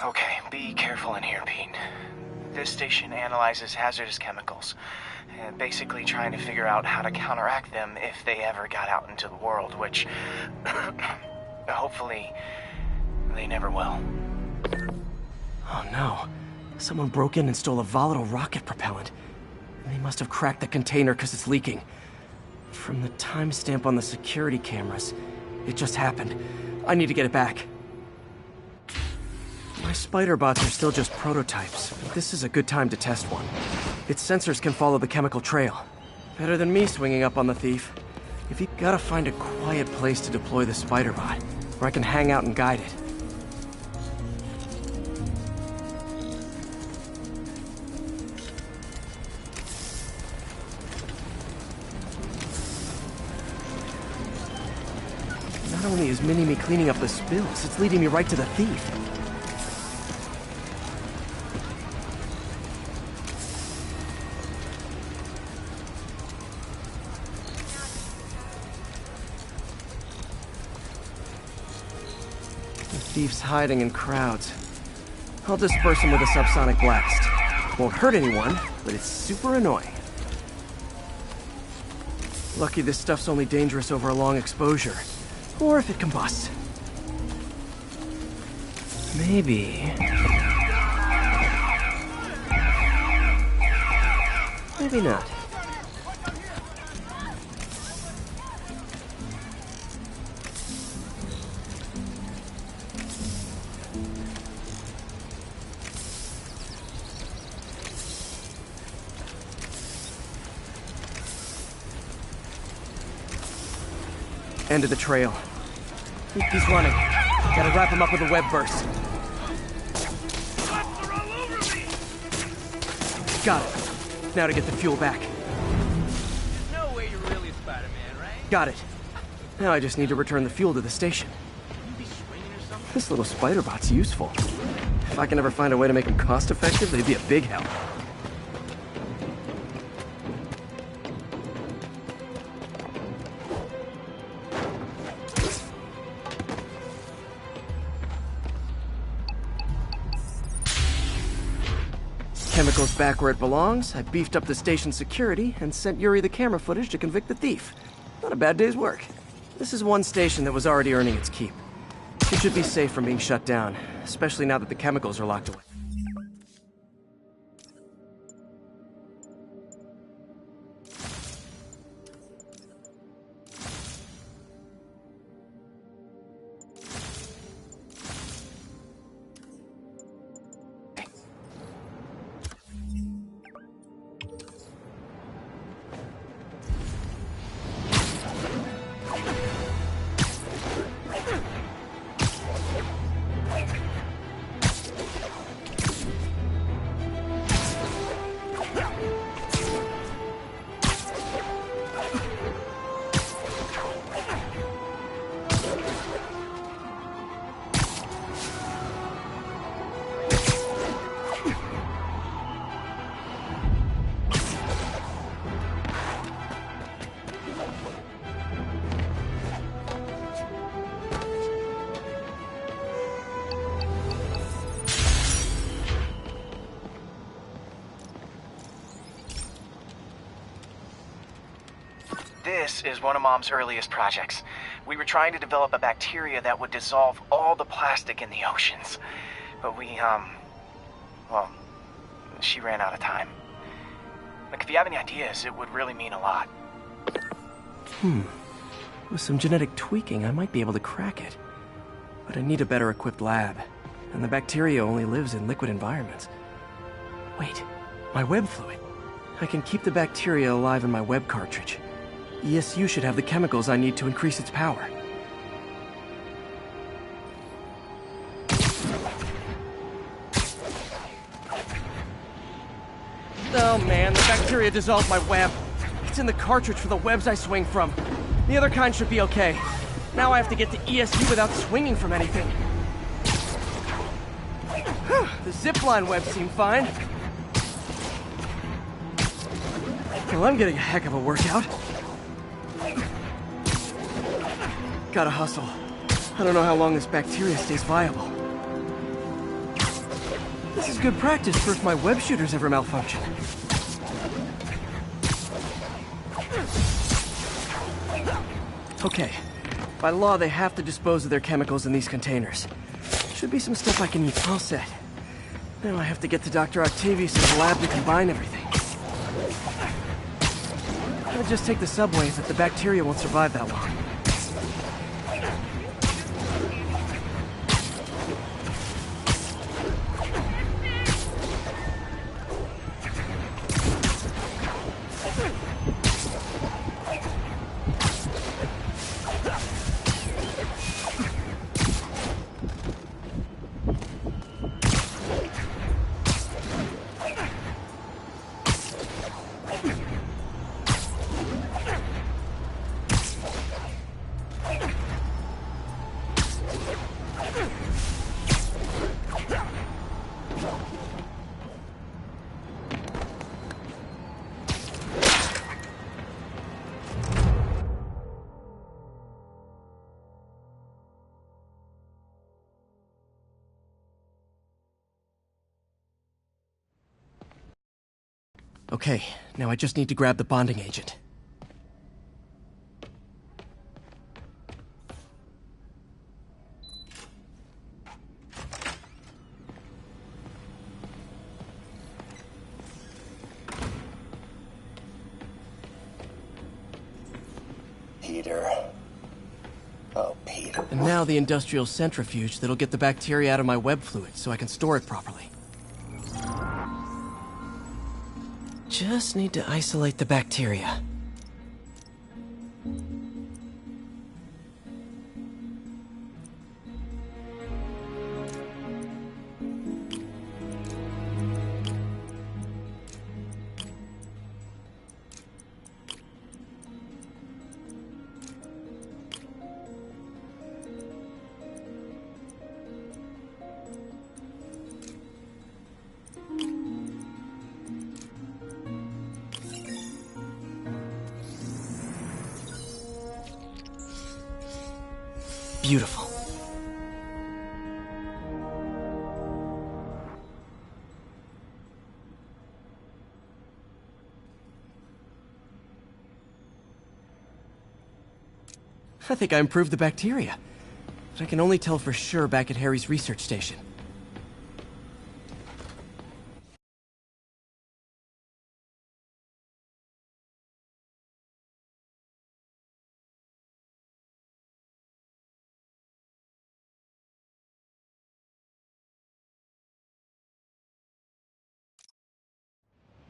Okay, be careful in here, Pete. This station analyzes hazardous chemicals, basically trying to figure out how to counteract them if they ever got out into the world, which hopefully they never will. Oh no. Someone broke in and stole a volatile rocket propellant. They must have cracked the container because it's leaking. From the timestamp on the security cameras, it just happened. I need to get it back. My spider bots are still just prototypes, but this is a good time to test one. Its sensors can follow the chemical trail. Better than me swinging up on the thief. If you gotta find a quiet place to deploy the spider bot, where I can hang out and guide it. Not only is Mini-Me cleaning up the spills, it's leading me right to the thief. The thief's hiding in crowds. I'll disperse him with a subsonic blast. Won't hurt anyone, but it's super annoying. Lucky this stuff's only dangerous over a long exposure. Or if it combusts. Maybe... maybe not. End of the trail. He's running. Gotta wrap him up with a web burst. Got it. Now to get the fuel back. There's no way you're really Spider-Man, right? Got it. Now I just need to return the fuel to the station. This little spider bot's useful. If I can ever find a way to make them cost-effective, they'd be a big help. Chemicals back where it belongs, I beefed up the station security and sent Yuri the camera footage to convict the thief. Not a bad day's work. This is one station that was already earning its keep. It should be safe from being shut down, especially now that the chemicals are locked away. This is one of Mom's earliest projects. We were trying to develop a bacteria that would dissolve all the plastic in the oceans. But well, she ran out of time. Look, if you have any ideas, it would really mean a lot. With some genetic tweaking, I might be able to crack it. But I need a better equipped lab. And the bacteria only lives in liquid environments. Wait, my web fluid. I can keep the bacteria alive in my web cartridge. ASUS should have the chemicals I need to increase its power. Oh man, the bacteria dissolved my web. It's in the cartridge for the webs I swing from. The other kind should be okay. Now I have to get to ESU without swinging from anything. The zipline webs seem fine. Well, I'm getting a heck of a workout. Gotta hustle. I don't know how long this bacteria stays viable. This is good practice for if my web shooters ever malfunction. Okay. By law, they have to dispose of their chemicals in these containers. Should be some stuff I can eat. All set. Now I have to get to Dr. Octavius' lab to combine everything. I'll just take the subway, but the bacteria won't survive that long. Okay, now I just need to grab the bonding agent. Peter. Oh, Peter. And now the industrial centrifuge that'll get the bacteria out of my web fluid so I can store it properly. Just need to isolate the bacteria. Beautiful. I think I improved the bacteria. But I can only tell for sure back at Harry's research station.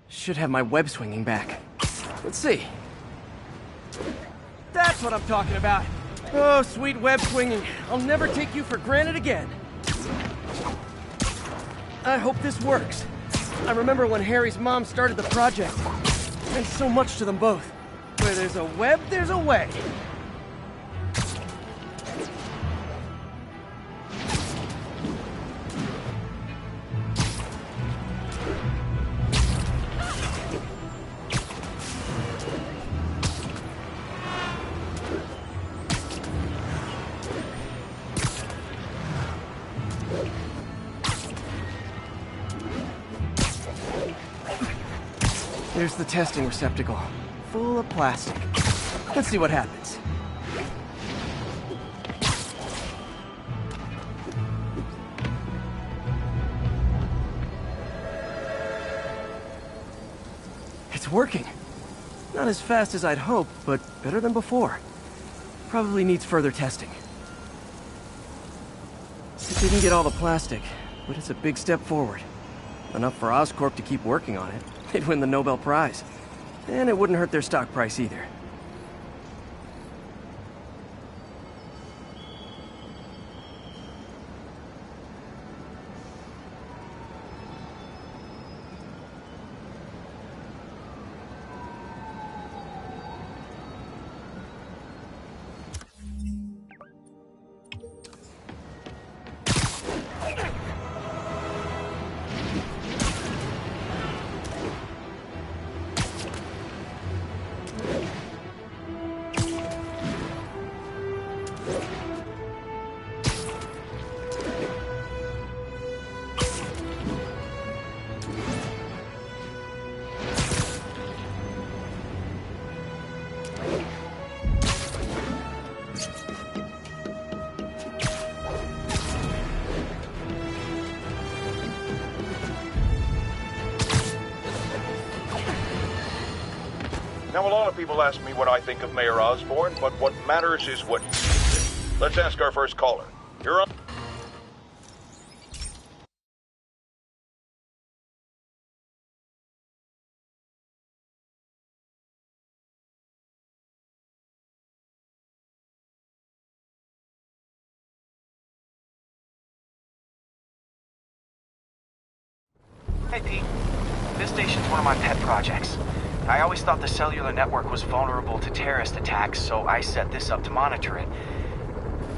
Should have my web swinging back. Let's see. That's what I'm talking about. Oh, sweet web swinging. I'll never take you for granted again. I hope this works. I remember when Harry's mom started the project. It meant so much to them both. Where there's a web, there's a way. There's the testing receptacle, full of plastic. Let's see what happens. It's working. Not as fast as I'd hoped, but better than before. Probably needs further testing. It didn't get all the plastic, but it's a big step forward. Enough for Oscorp to keep working on it. They'd win the Nobel Prize. And it wouldn't hurt their stock price either. Now, a lot of people ask me what I think of Mayor Osborn, but what matters is what you think. Let's ask our first caller. You're on. Hey, Pete. This station's one of my pet projects. I always thought the cellular network was vulnerable to terrorist attacks, so I set this up to monitor it.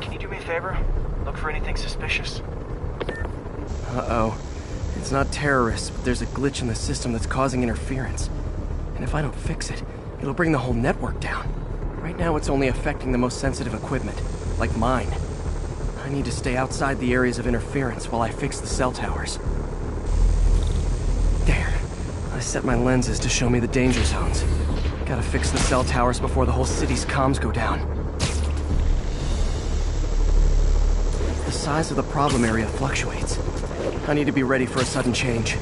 Can you do me a favor? Look for anything suspicious. Uh-oh. It's not terrorists, but there's a glitch in the system that's causing interference. And if I don't fix it, it'll bring the whole network down. Right now it's only affecting the most sensitive equipment, like mine. I need to stay outside the areas of interference while I fix the cell towers. There. I set my lenses to show me the danger zones. Gotta fix the cell towers before the whole city's comms go down. The size of the problem area fluctuates. I need to be ready for a sudden change.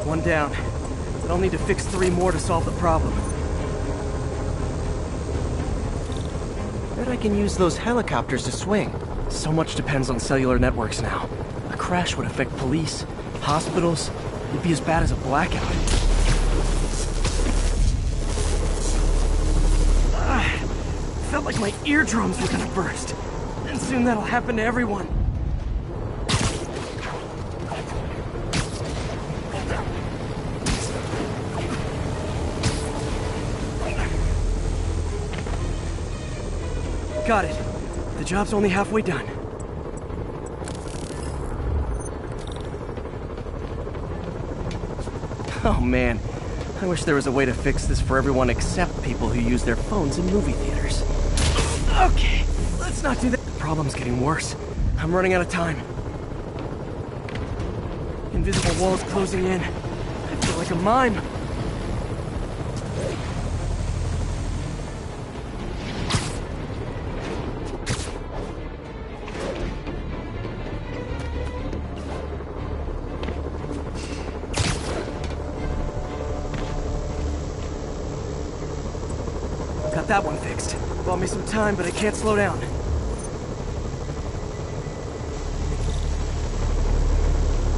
One down, but I'll need to fix 3 more to solve the problem. Bet I can use those helicopters to swing. So much depends on cellular networks now. A crash would affect police, hospitals. It'd be as bad as a blackout. Felt like my eardrums were gonna burst. And soon that'll happen to everyone. Got it. The job's only halfway done. Oh man, I wish there was a way to fix this for everyone except people who use their phones in movie theaters. Okay, let's not do that. The problem's getting worse. I'm running out of time. Invisible walls closing in. I feel like a mime. Got that one fixed. Bought me some time, but I can't slow down.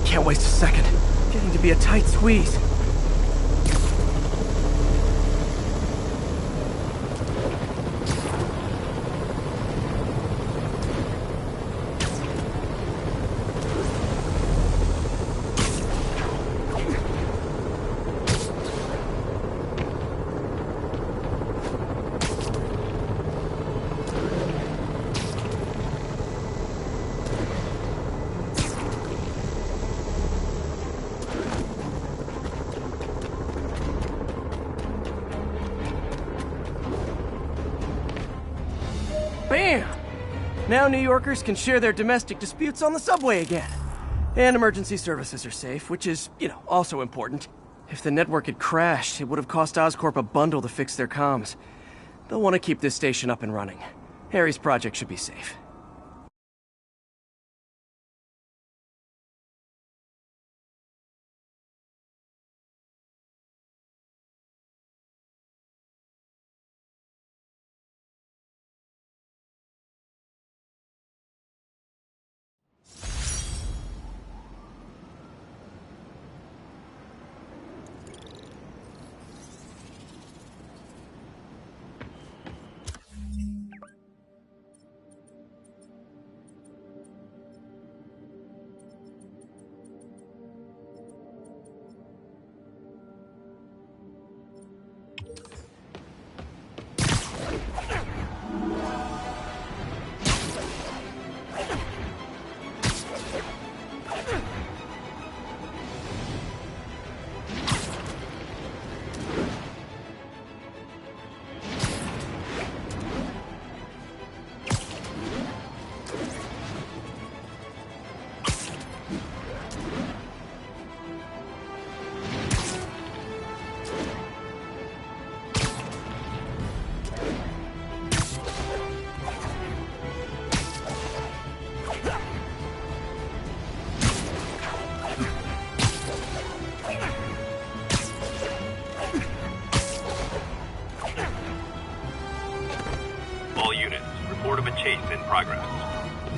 Can't waste a second. Getting to be a tight squeeze. Now New Yorkers can share their domestic disputes on the subway again. And emergency services are safe, which is, also important. If the network had crashed, it would have cost Oscorp a bundle to fix their comms. They'll want to keep this station up and running. Harry's project should be safe.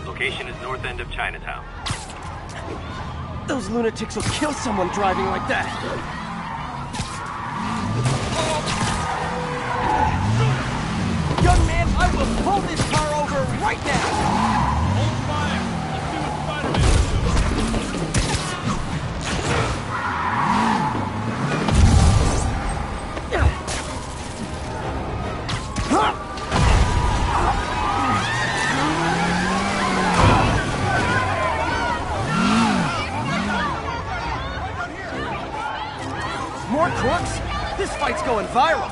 Location is north end of Chinatown. Those lunatics will kill someone driving like that. Young man, I will pull this car over right now! Hold fire! Let's see what Spider-Man More crooks? This fight's going viral.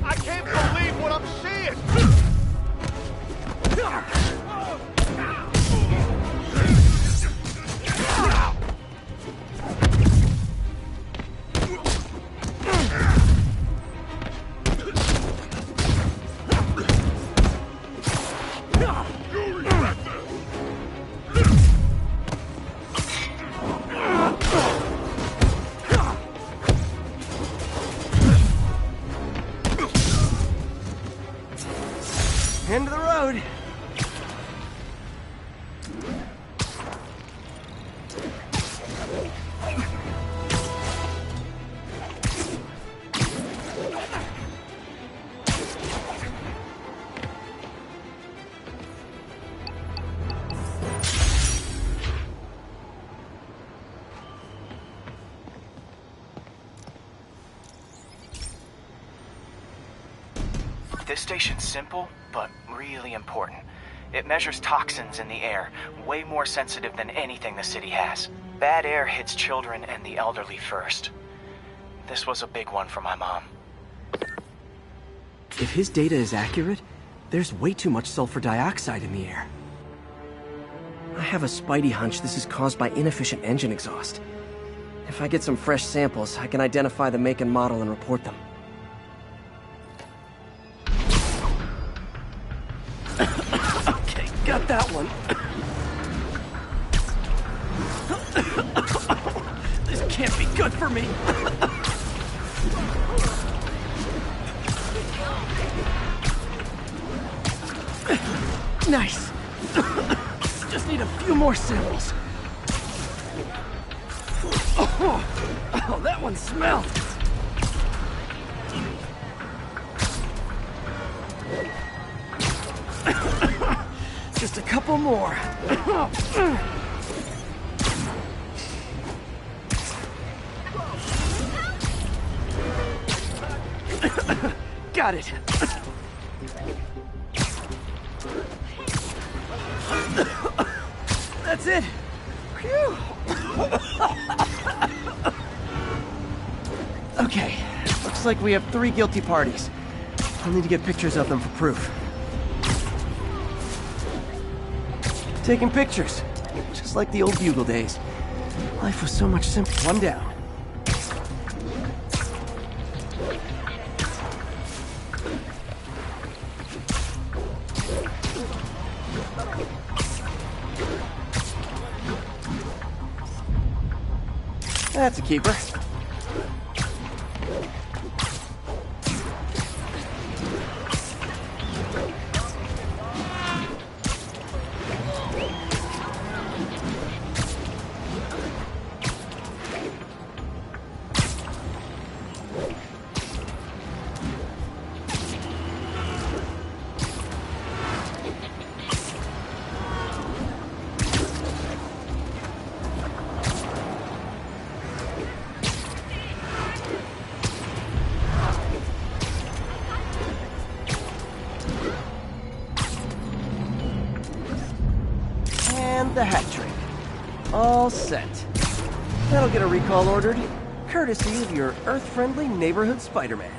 I can't believe what I'm seeing! End of the road. This station's simple, but really important. It measures toxins in the air, way more sensitive than anything the city has. Bad air hits children and the elderly first. This was a big one for my mom. If his data is accurate, there's way too much sulfur dioxide in the air. I have a spidey hunch this is caused by inefficient engine exhaust. If I get some fresh samples, I can identify the make and model and report them. Okay, got that one. This can't be good for me. Nice. Just need a few more samples. Oh, that one smelled. Just a couple more. Got it. That's it. Phew. Okay, looks like we have 3 guilty parties. I'll need to get pictures of them for proof. Taking pictures, just like the old Bugle days. Life was so much simpler. One down. That's a keeper. The hat trick. All set. That'll get a recall ordered, courtesy of your Earth-friendly neighborhood Spider-Man.